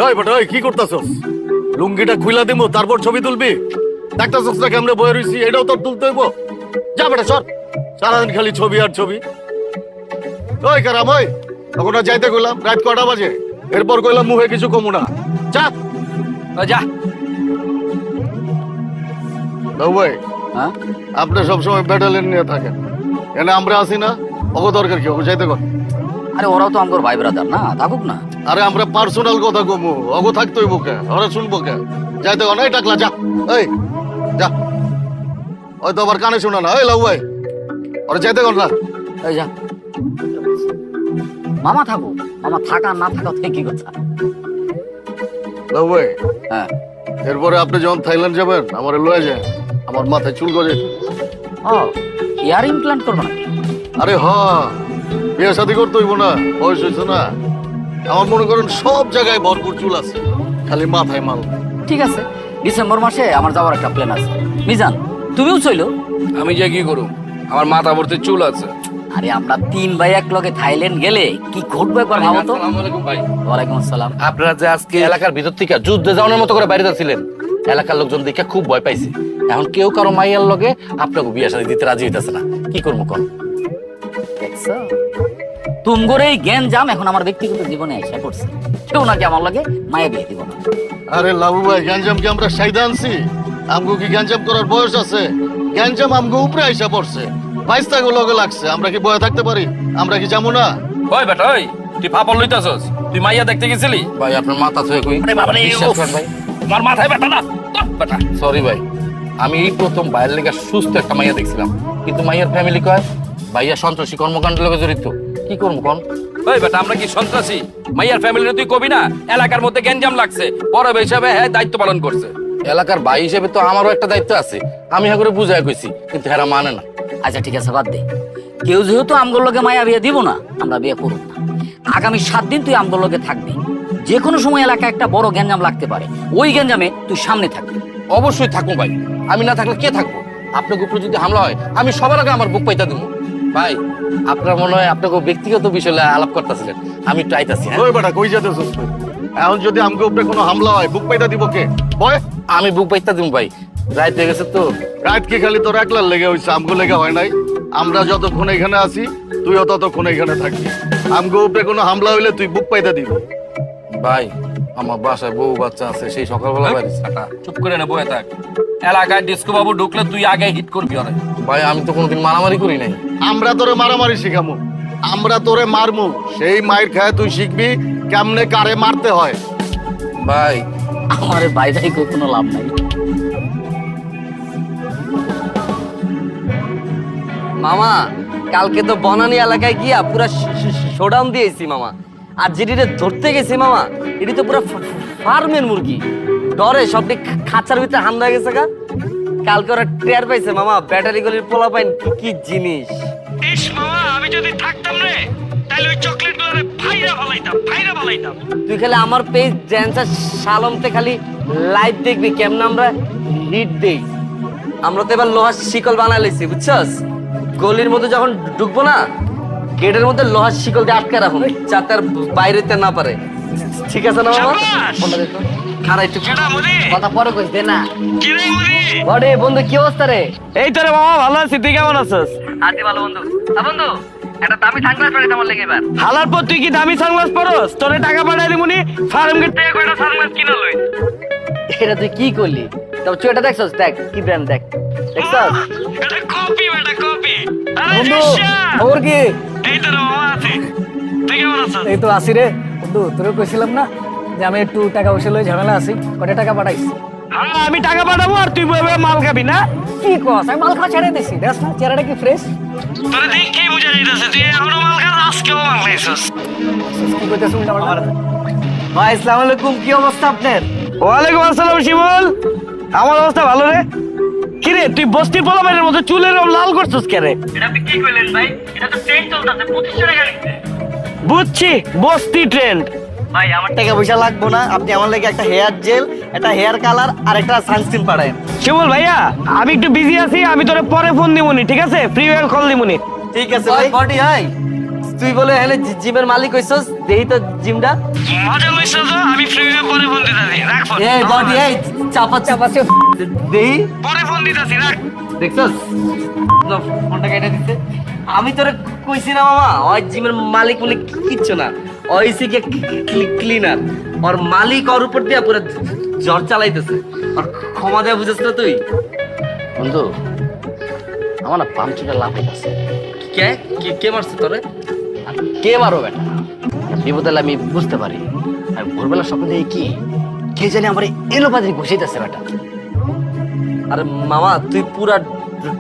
ওই বেটা ওই কি করতাছস? লুঙ্গিটা খুইলা দিমু তারপর ছবি তুলবি? দেখতাছস না কেমনে বয়ে রইছি, এটাও তোর তুলতে হইব। যা বেটা সর, সারাদিন খালি ছবি আর ছবি। ওই কারাম ওই, তখন আর যাইতে কইলাম রাত কটা বাজে, এরপর কইলাম মুখে কিছু কমু না। যা যা বাবু ভাই, হ্যাঁ আপনি সবসময় ব্যাটালিয়ন নিয়ে থাকেন, এনে আমরা আসি না, অগ দরকার কি ওকে যাইতে কর। আরে ওরাও তো আমার ভাই ব্রাদার না, থাকুক না। আরে আমরা পার্সোনাল কথা কমু, অগ থাকতোই বুকে, ওরা শুনবো কে? যাইতে কর। এই টাকলা যা, এই যা, ওই তো আবার কানে শোনা না। এই লাউ ভাই ওরা যাইতে কর না। এই যা মামা থাকো, মামা থাকা না থাকা থেকে কি কথা? লাউ ভাই, হ্যাঁ এরপরে আপনি যখন থাইল্যান্ড যাবেন আমার লয়ে যায়, আমার মাথায় চুল গজে। ও ইয়ার ইমপ্লান্ট করবো নাকি? আরে হ, বিয়ে শাদী করতে হইব না, বয়স হয়েছে না। আমার মনে করেন সব জায়গায় ভরপুর চুল আছে, খালি মাথায় মাল। ঠিক আছে, ডিসেম্বর মাসে আমার যাওয়ার একটা প্ল্যান আছে। মিজান তুমিও চইলো। আমি যে কি করব, আমার মাথা ভর্তি চুল আছে। আরে আমরা 3 ভাই এক লগে থাইল্যান্ড গেলে কি ঘটবে একবার ভাবো তো। আসসালামু আলাইকুম ভাই। ওয়ালাইকুম আসসালাম। আপনারা যে আজকে এলাকার ভিতর থেকে যুদ্ধে যাওয়ার মতো করে বাইরে যাচ্ছিলেন, এলাকার লোকজন দেখে খুব ভয় পাইছে। এখন কেউ কারো মাইয়ার লগে আপনাকে বিয়ে শাদী দিতে রাজি হইতেছে না, কি করবো কোন? দেখছো তুমগোর এই জ্ঞান জাম এখন আমার ব্যক্তিগত জীবনে এসে পড়ছে। কেউ নাকি আমার লগে মায়া বিয়ে দিব না। আরে লাবু ভাই, গ্যাঞ্জাম কি আমরা সাইদা আনছি? আমগো কি গ্যাঞ্জাম করার বয়স আছে? গ্যাঞ্জাম আমগো উপরে আইসা পড়ছে, বাইস্তাগো লগে লাগছে। আমরা কি বয়ে থাকতে পারি? আমরা কি যাবো না? ওই বেটা ওই, তুই পাপড় লইতাছস? তুই মাইয়া দেখতে গেছিলি? ভাই আপনার মাথা ছুঁয়ে কই, আরে বাবা রে, বিশ্বাস করেন ভাই, আমার মাথায় ব্যথা না তোর বেটা। সরি ভাই, আমি এই প্রথম বাইরের লেগে সুস্থ একটা মাইয়া দেখছিলাম, কিন্তু মাইয়ার ফ্যামিলি কয় ভাইয়া সন্ত্রাসী কর্মকাণ্ডের লগে জড়িত। কি করবো কোন? ওই বেটা আমরা কি সন্ত্রাসী? মাইয়ার ফ্যামিলির তুই কবি না এলাকার মধ্যে গ্যাঞ্জাম লাগছে, বড় ভাই হিসাবে হ্যাঁ দায়িত্ব পালন করছে। এলাকার ভাই হিসেবে তো আমারও একটা দায়িত্ব আছে, আমি হ্যাঁ করে বুঝাই কইছি, কিন্তু হেরা মানে না। আচ্ছা ঠিক আছে বাদ দে, কেউ যেহেতু আমগোর লগে মায়া বিয়ে দিব না, আমরা বিয়ে করব না। আগামী 7 দিন তুই আমগোর লগে থাকবি। যে কোনো সময় এলাকায় একটা বড় গ্যাঞ্জাম লাগতে পারে, ওই গ্যাঞ্জামে তুই সামনে থাকবি। অবশ্যই থাকবো ভাই, আমি না থাকলে কে থাকবো? আপনার উপরে যদি হামলা হয় আমি সবার আগে আমার বুক পাইতা দেবো। ভাই আপনার মনে হয় আপনাকে ব্যক্তিগত বিষয় আলাপ করতেছিলেন, আমি একটু আইতাছি। হ্যাঁ ওই বেটা কই যেতেছস তুই? এখন যদি আমগো উপরে কোনো হামলা হয়, বুক পাইতা দিব কে? বয়, আমি বুক পাইতা দিব ভাই, রাত হয়ে গেছে তো। রাত কি খালি তোর একলার লেগে হইছে? আমগো লেগে হয় নাই? আমরা যতক্ষণ এখানে আছি তুইও ততক্ষণ এখানে থাকবি। আমগো উপরে কোনো হামলা হইলে তুই বুক পাইতা দিবি। ভাই আমার বাসায় বউ বাচ্চা আছে, সেই সকালবেলা বাইরে। চুপ করে না বয়ে থাক, এলাকায় ডিস্কো বাবু ঢুকলে তুই আগে হিট করবি অনেক। ভাই আমি তো কোনোদিন মারামারি করি নাই। আমরা তোরে মারামারি শিখামু, আমরা তোরে মারমু, সেই মাইর খায় তুই শিখবি কেমনে কারে মারতে হয়। ভাই আমার ভাই ভাই কোনো লাভ নাই। মামা কালকে তো বনানী এলাকায় গিয়া পুরা শোডাউন দিয়েছি মামা। আর যেটিতে ধরতে গেছি মামা, এটি তো পুরো ফার্মের মুরগি, ডরে সবটি খাঁচার ভিতরে হামলা হয়ে গেছে গা। কালকে ওরা টের পাইছে মামা, ব্যাটারি গলির পোলা পাইন কি কি জিনিস। ইস মামা, আমি যদি থাকতাম রে তাহলে ওই চকলেট গুলো ভাইরা ভালাইতাম। তুই খালি আমার পেজ ড্যান্সার শালমতে খালি লাইভ দেখবি কেমন আমরা হিট দেই। আমরা তো এবার লোহার শিকল বানাই লাইছি বুঝছস। গলির মধ্যে যখন ঢুকবো না, গেটের মধ্যে লোহার শিকল দিয়ে আটকে রাখুন, যাতে আর বাইরেতে না পারে। ঠিক আছে না মামা? খারাপ একটু কথা পরে কইস দে না। বড়ে বন্ধু কি অবস্থা রে? এই তো রে মামা, ভালো আছি, তুই কেমন আছিস? আছি ভালো বন্ধু। বন্ধু একটা দামি সানগ্লাস পরে আমার লেগে এবার। হালার পর তুই কি দামি সানগ্লাস পরস? তোরে টাকা পাঠাই দিমুনি, ফার্ম গেট থেকে কয়টা সানগ্লাস কিনা লই। এটা তুই কি করলি? তবে চুয়েটা দেখছস? দেখ কি ব্র্যান্ড, দেখ দেখছস? এটা কপি বেটা কপি। আরে বন্ধু রিশা, খবর কি? এই তো রে মামা আছি, তুই কেমন আছিস? এই তো আসি রে বন্ধু, তোরে কইছিলাম না যে আমি একটু টাকা পয়সা লই ঝামেলা আছি, কয়টা টাকা পাঠাইছি। হ্যাঁ আমি টাকা পাঠাবো আর তুই বলবে মাল খাবি না? কি কস? আমি মাল খাওয়া ছেড়ে দিছি, দেখ না চেহারাটা কি ফ্রেশ। তোরে দেখেই বুঝা যাইতাছে তুই এখনো মাল খাস, আজকেও মাল খাইছস। কি কইতেছ উল্টা পাল্টা? ভাই আসসালামু আলাইকুম, কি অবস্থা আপনার? ওয়ালাইকুম আসসালাম শিমুল, আমার অবস্থা ভালো রে। কি রে তুই বস্তির পোলাপানের মতো চুলের রং লাল করছিস কে রে? এটা আপনি কি কইলেন ভাই? এটা তো ট্রেন চলতেছে, 2500 টাকা নিচ্ছে। বুঝছি, বস্তি ট্রেন্ড। ভাই আমার টাকা পয়সা লাগবো না, আপনি আমার লাগে একটা হেয়ার জেল, একটা হেয়ার কালার আর একটা সানস্ক্রিন পাঠায়েন। শিমুল ভাইয়া আমি একটু বিজি আছি, আমি তোরে পরে ফোন দিমুনি, ঠিক আছে? ফ্রি ওয়েল কল দিমুনি। ঠিক আছে ভাই। বডি হাই, তুই বলে এখানে জিমের মালিক হইছস, দেই তো জিমটা। মজা লইছস তো, আমি ফ্রি হয়ে পরে ফোন দিতাছি, রাখ ফোন। এই বডি এই চাপা চাপা দেই, পরে ফোন দিতাছি, রাখ। দেখছস ফোনটা কেটে দিতে। আমি তোরে কইছি না মামা, ওই জিমের মালিক বলে কিচ্ছু না, ওইসি কে ক্লিনার। ওর মালিক ওর উপর দিয়া পুরো জ্বর চালাইতেছে, আর ক্ষমা দেয়া বুঝছ না তুই? বন্ধু আমার না পাঞ্চটা লাভ হইতাছে। কে কে মারছে তোরে? আর কে মারো বেটা? বিপদ হলে আমি বুঝতে পারি, আর ভোরবেলা স্বপ্ন দেখি কি কে জানি আমার এলোপাতি ঘুষাইতেছে বেটা। আরে মামা তুই পুরা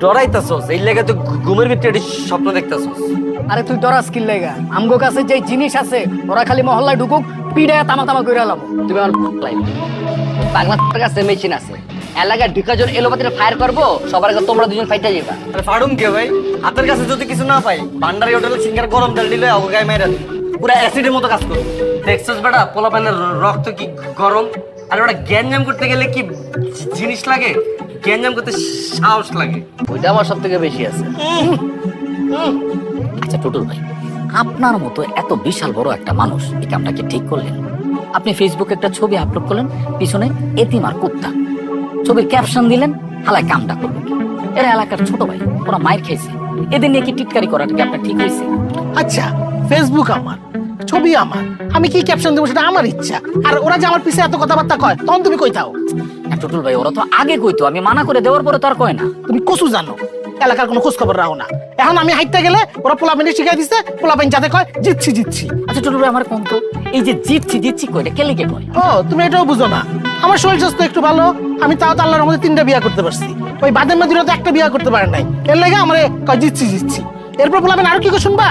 ডরাইতাছস এই লেগে তো ঘুমের ভিতরে এটি স্বপ্ন দেখতাছস। আরে তুই ডরাস কি লাগা? আমগো কাছে যে জিনিস আছে ওরা খালি মহল্লায় ঢুকুক পিড়ায় তামা তামা কইরা লাম। তুমি আমার পাগলার কাছে মেশিন আছে, এলাকায় 2 জন এলোপাতিরে ফায়ার করবো, সবার আগে তোমরা 2 জন ফাইটা যাবা। আরে ফাড়ুম কে ভাই, হাতের কাছে যদি কিছু না পাই ভান্ডারি হোটেলে সিঙ্গার গরম তেল দিলে ওকে গায়ে মেরে দিই, পুরো অ্যাসিডের মতো কাজ করবে। দেখছস বেটা পোলাপানের রক্ত কি গরম, আর ওটা গ্যাঞ্জাম করতে গেলে কি জিনিস লাগে, গ্যাঞ্জাম করতে সাহস লাগে। ওইটা আমার সব থেকে বেশি আছে। আচ্ছা টুটুল ভাই, আপনার মতো এত বিশাল বড় একটা মানুষ এই কামটা কি ঠিক করলেন? আপনি ফেসবুকে একটা ছবি আপলোড করলেন, পিছনে এতিম আর কুত্তা, ছবির ক্যাপশন দিলেন, হালায় কামটা করবেন। এরা এলাকার ছোট ভাই, ওরা মায়ের খেয়েছে, এদের নিয়ে কি টিটকারি করাটা কি আপনার ঠিক হয়েছে? আচ্ছা ফেসবুক আমার, ছবি আমার, আমি কি ক্যাপশন দেবো সেটা আমার ইচ্ছা। আর ওরা যে আমার পিছে এত কথাবার্তা কয় তখন তুমি কই থাও? টুটুল ভাই ওরা তো আগে কইতো, আমি মানা করে দেওয়ার পরে তো আর কয় না। তুমি কসু জানো, এলাকার কোনো খোঁজ খবর রাখো না। এখন আমি হাইটটা গেলে ওরা পোলাপাইনে শিখাই দিচ্ছে, পোলাপাইন যাতে কয় জিতছি জিতছি। আচ্ছা টুটুল ভাই আমার কোন তো এই যে জিতছি জিতছি কইটা কে লিখে কয়? ও তুমি এটাও বুঝো না, আমার শরীর স্বাস্থ্য একটু ভালো, আমি তাও তো আল্লাহর মধ্যে 3টা বিয়ে করতে পারছি। ওই বাদের মাদিরা তো একটা বিয়ে করতে পারে নাই, এর লাগে আমার কয় জিতছি জিতছি। এরপর পোলাপাইন আরো কি শুনবা,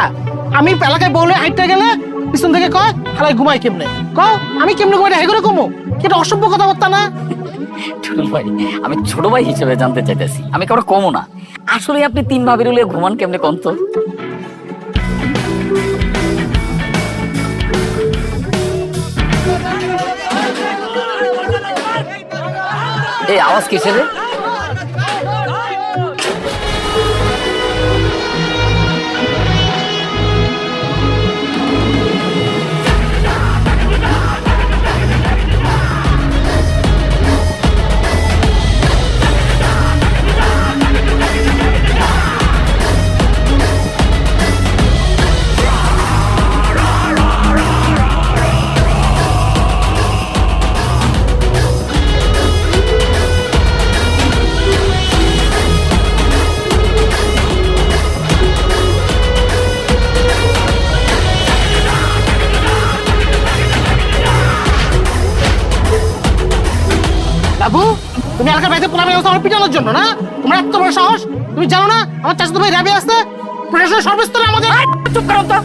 আমি এলাকায় বলে হাইটটা গেলে পিছন থেকে কয় হালাই ঘুমাই কেমনে, কও আমি কেমনে ঘুমাই হে করে কমো, কি এটা অসভ্য কথাবার্তা না? টুটুল ভাই আমি ছোট ভাই হিসেবে জানতে চাইতেছি, আমি কারো কমো না। আসলে আপনি 3 ভাবির উলে ঘুমান কেমনে কোন তো? এই আওয়াজ কিসের রে? বাবু তুমি এলাকার বাইরে পোলাপাইন আমার পিটানোর জন্য না? তোমার এত বড় সাহস, তুমি জানো না আমার চাচাতো ভাই রাবি আছে প্রশাসনের সর্বস্তরে আমাদের। চুপ করো তো।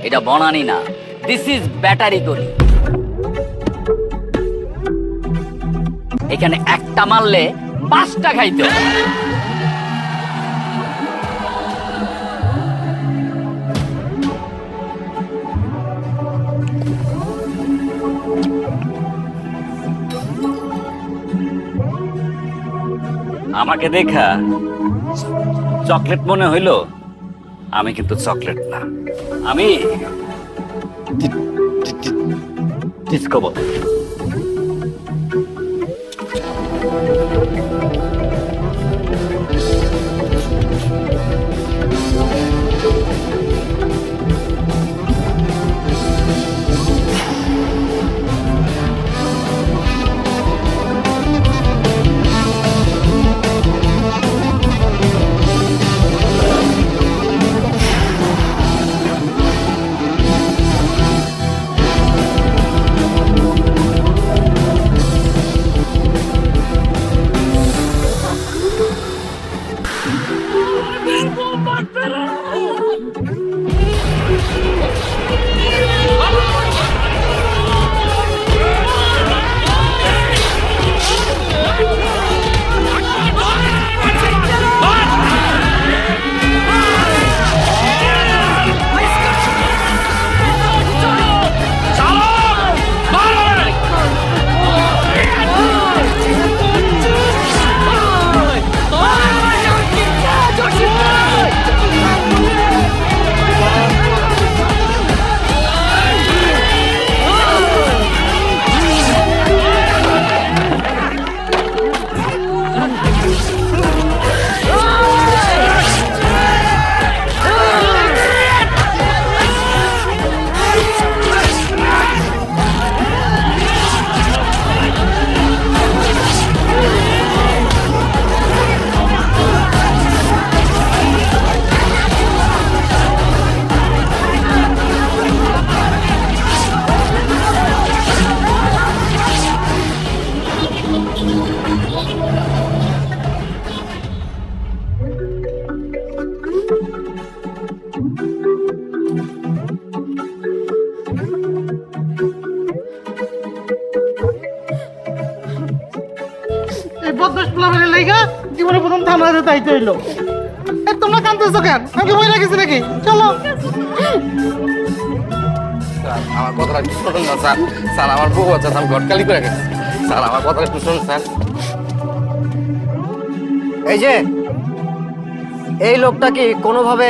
এটা বনানি না, দিস ইজ ব্যাটারি গলি। এখানে একটা মারলে 5টা খাইতে হবে। আমাকে দেখা চকলেট মনে হইলো, আমি কিন্তু চকলেট না, আমি ডিসকো বল। লাইগা জীবনে প্রথম থানাতে তাইতে হইলো। তোমরা কাঁদতেছো কেন? আমি বই রাখিছি নাকি? চলো। স্যার আমার কথাটা একটু শুনুন না স্যার। স্যার আমার বউ আছে, আমি ঘটকালি করে গেছি। স্যার আমার কথাটা একটু শুনুন স্যার। এই যে এই লোকটা কি কোনোভাবে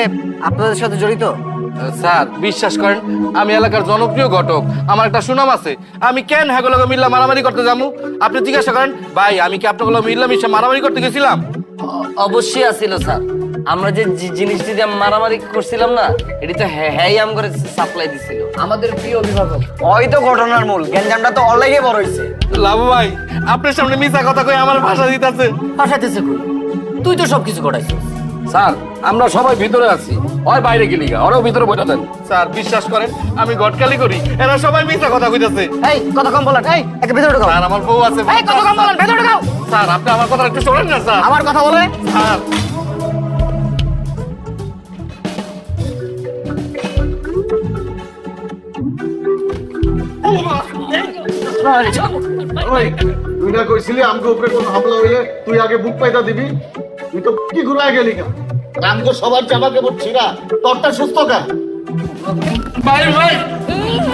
আপনাদের সাথে জড়িত? স্যার বিশ্বাস করেন আমি এলাকার জনপ্রিয় ঘটক, আমার একটা সুনাম আছে। আমি কেন হ্যাগুলোকে মিল্লা মারামারি করতে যাবো? আপনি জিজ্ঞাসা করেন ভাই, আমি কি আপনাগুলো মিল্লা মিশা মারামারি করতে গেছিলাম? অবশ্যই আসিল স্যার। আমরা যে জিনিসটি দিয়ে মারামারি করছিলাম না, এটি তো হ্যাঁ আম করে সাপ্লাই দিছিল আমাদের প্রিয় অভিভাবক। ওই তো ঘটনার মূল, গ্যাঞ্জামটা তো অনলাইনে বড় হইছে। লাভু ভাই আপনার সামনে মিছা কথা কই আমার ভাষা দিতেছে। পাঠাইতেছে কই? তুই তো সবকিছু ঘটাইছিস। স্যার আমরা সবাই ভিতরে আছি, ওই বাইরে গেলি গা, ওরাও ভিতরে বসে দেন। স্যার বিশ্বাস করেন আমি ঘটকালি করি, এরা সবাই মিথ্যা কথা কইতাছে। এই কথা কম বলেন, এই একটা ভেতরে ঢোকাও। স্যার আমার বউ আছে। এই কথা কম বলেন, ভেতরে ঢোকাও। স্যার আপনি আমার কথা একটু শোনেন না স্যার। আমার কথা বলে স্যার ওই তুই না কইছিলি আমগো উপরে কোন হামলা হইলে তুই আগে বুক পাইতা দিবি? তুই তো কি ঘুরায় গেলি কেন? আমগো সবার জামা কাপড় ছিঁড়া, তোরটা সুস্থ কেন? ভাই ভাই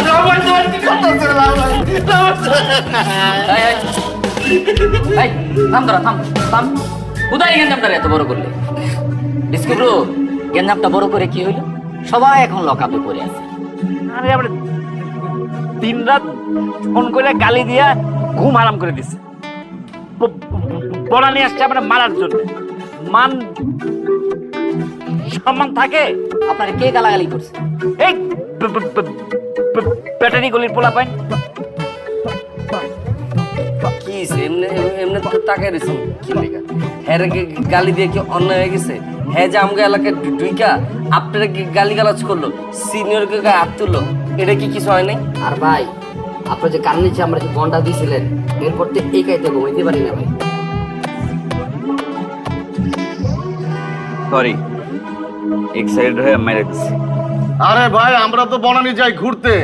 রামাই তোমার কি করতেছে? এই থাম তোরা, থাম থাম। কোথায় গেঞ্জামটা এত বড় করলে? ডিসকভার গেঞ্জামটা বড় করে কি হইলো? সবাই এখন লকআপে পড়ে আছে। আরে আমরা দিন রাত ফোন করে গালি দিয়া ঘুম হারাম করে দিচ্ছে। বড়া নিয়ে আসছে আমরা মারার জন্য। মান সম্মান থাকে? আপনার কে গালাগালি করছে? এই ব্যাটারি গলির পোলা পাইন কি এমনি এমনি তো তাকাই দিছি কি লেখা? হ্যাঁ গালি দিয়ে কি অন্যায় হয়ে গেছে? হ্যাঁ যে আমাকে এলাকায় ঢুইকা আপনারা গালি গালাজ করলো, সিনিয়রকে গায়ে হাত তুললো, এটা কি কিছু হয় নাই? আর ভাই আপনার যে কান নিচে আমরা যে বন্ডা দিয়েছিলেন, এরপর তো এই কাইতে ঘুমাইতে পারি না ভাই। সরি এক্সাইটেড হয়ে মেরে দিচ্ছি। আরে ভাই আমরা তো বনানি যাই ঘুরতে,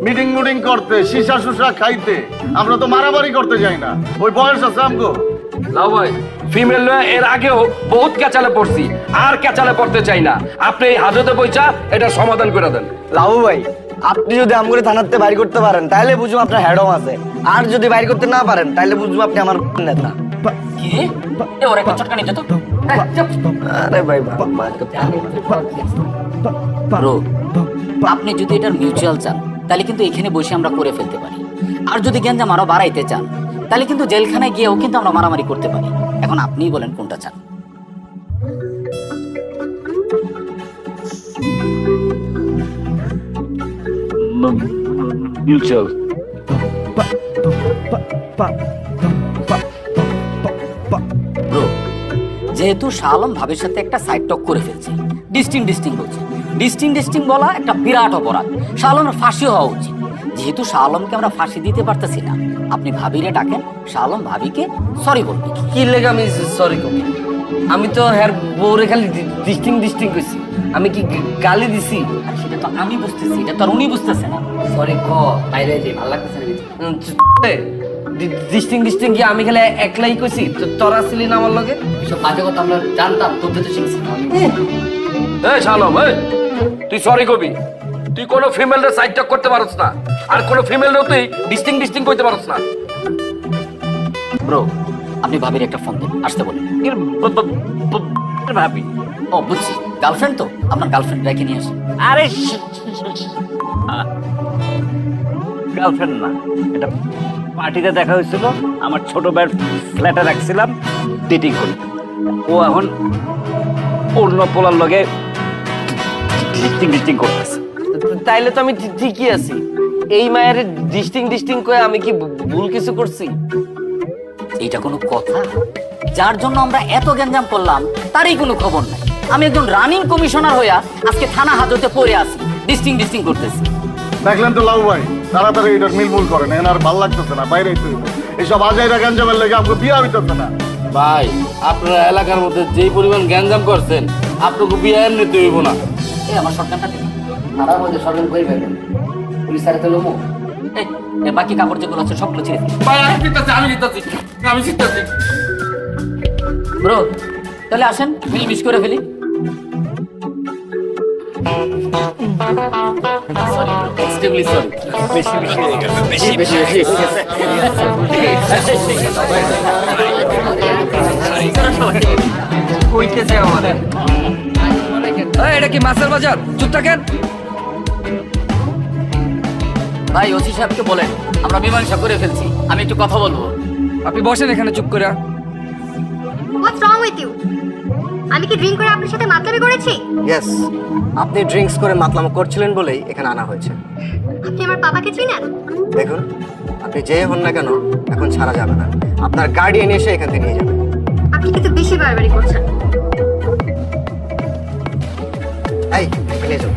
মিটিং মুটিং করতে, সিসা সুসা খাইতে, আমরা তো মারামারি করতে যাই না। ওই বয়স আছে আমগো। লাউ ভাই ফিমেল এর আগেও বহুত ক্যাচালে পড়ছি, আর ক্যাচালে পড়তে চাই না। আপনি এই হাজতে পয়সা এটা সমাধান করে দেন। লাভু ভাই আপনি যদি আমগুলো থানাতে বাইর করতে পারেন তাহলে বুঝবো আপনার হেডম আছে, আর যদি বাইর করতে না পারেন তাহলে বুঝবো আপনি আমার নেতা। কি এ ওরে একটা চটকানি দে তো। আরে ভাই ব্রো, আপনি যদি এটার মিউচুয়াল চান তাহলে কিন্তু এখানে বসে আমরা করে ফেলতে পারি। আর যদি গেঞ্জাম আরো বাড়াইতে চান তাহলে কিন্তু জেলখানায় গিয়েও কিন্তু আমরা মারামারি করতে পারি। এখন আপনিই বলেন কোনটা চান। মিউচুয়াল। ব্রো, যেহেতু শাহ আলম ভাবির সাথে একটা সাইড টক করে ফেলছে, ডিস্টিং বলছে, ডিস্টিং বলা একটা বিরাট অপরাধ। শাহ আলমের ফাঁসি হওয়া উচিত। যেহেতু শাহ আলমকে আমরা ফাঁসি দিতে পারতেছি না, আপনি ভাবিরে ডাকেন, শাহ আলম ভাবিকে সরি বলবে। কি লেগে আমি সরি করবো? আমি তো হ্যার বউরে খালি ডিস্টিং কইছি, আমি কি গালি দিছি? আর সেটা তো আমি বুঝতেছি, এটা তো আর উনি বুঝতেছে না। সরি ক বাইরে যে ভালো লাগতেছে না। ডিস্টিং কি আমি খালি একলাই কইছি? তোরা ছিলি না আমার লগে? এসব বাজে কথা আমরা জানতাম, তোর তো শিখছি না। এই শালম, এই তুই সরি কবি। তুই কোনো ফিমেলের সাইড টক করতে পারছ না, আর কোনো ফিমেলেরও তুই ডিস্টিং কইতে পারছ না। ব্রো, আপনি ভাবির একটা ফোন দেন, আসতে বলেন। ভাবি ও বুঝছি, গার্লফ্রেন্ড তো, আপনার গার্লফ্রেন্ড রেখে নিয়ে আসেন। আরে গার্লফ্রেন্ড না, এটা পার্টিতে দেখা হয়েছিল, আমার ছোট ভাইয়ের ফ্ল্যাটে রাখছিলাম ডেটিং করি। ও এখন অন্য পোলার লগে ডিস্টিং করতেছে। তাইলে তো আমি ঠিকই আছি। এই মায়ের ডিস্টিং করে আমি কি ভুল কিছু করছি? এইটা কোনো কথা? যার জন্য আমরা এত গ্যাঞ্জাম করলাম তারই কোনো খবর নাই। আমি একজন রানিং কমিশনার হইয়া আজকে থানা হাজতে পড়ে আছি, ডিস্টিং করতেছি। দেখলেন তো লাউ ভাই, তাড়াতাড়ি এটার মিলমুল করেন, এনার ভাল লাগতেছে না, বাইরে এইসব আজাইরা গ্যাঞ্জামের লেগে আমাকে বিয়া হইতেছে না। ভাই আপনারা এলাকার মধ্যে যেই পরিমাণ গ্যাঞ্জাম করছেন, আপনাকে বিয়ে নিতে হইব না। এই আমার সরকারটা দিন। তারা বলছে সরকার করে ফেলবেন, পুলিশ তারা তো লোমো। এই বাকি কাপড় যেগুলো আছে সবগুলো ছিঁড়ে দিন। ভাই আমি জিততেছি। ব্রো তাহলে আসেন মিলমিশ করে ফেলি। Sorry extremely sorry. বেশি বেশি হয়ে গেছে, বেশি বেশি কইতেছে আমাদের এটা কি মাছের বাজার? চুপ থাকেন। ভাই ওসি সাহেবকে বলেন আমরা মীমাংসা করে ফেলছি, আমি একটু কথা বলবো। আপনি বসেন এখানে চুপ করে। হোয়াটস রং উইথ ইউ? আমি কি ড্রিঙ্ক করে আপনার সাথে মাতলামি করেছি? ইয়েস, আপনি ড্রিঙ্কস করে মাতলামো করছিলেন বলেই এখানে আনা হয়েছে। আপনি আমার বাবাকে চিনেন? দেখুন, আপনি যে হন না কেন এখন ছাড়া যাবে না, আপনার গার্ডিয়ান এসে এখান থেকে নিয়ে যাবে। আপনি কিন্তু বেশি বাড়াবাড়ি করছেন। এই নিয়ে যাও।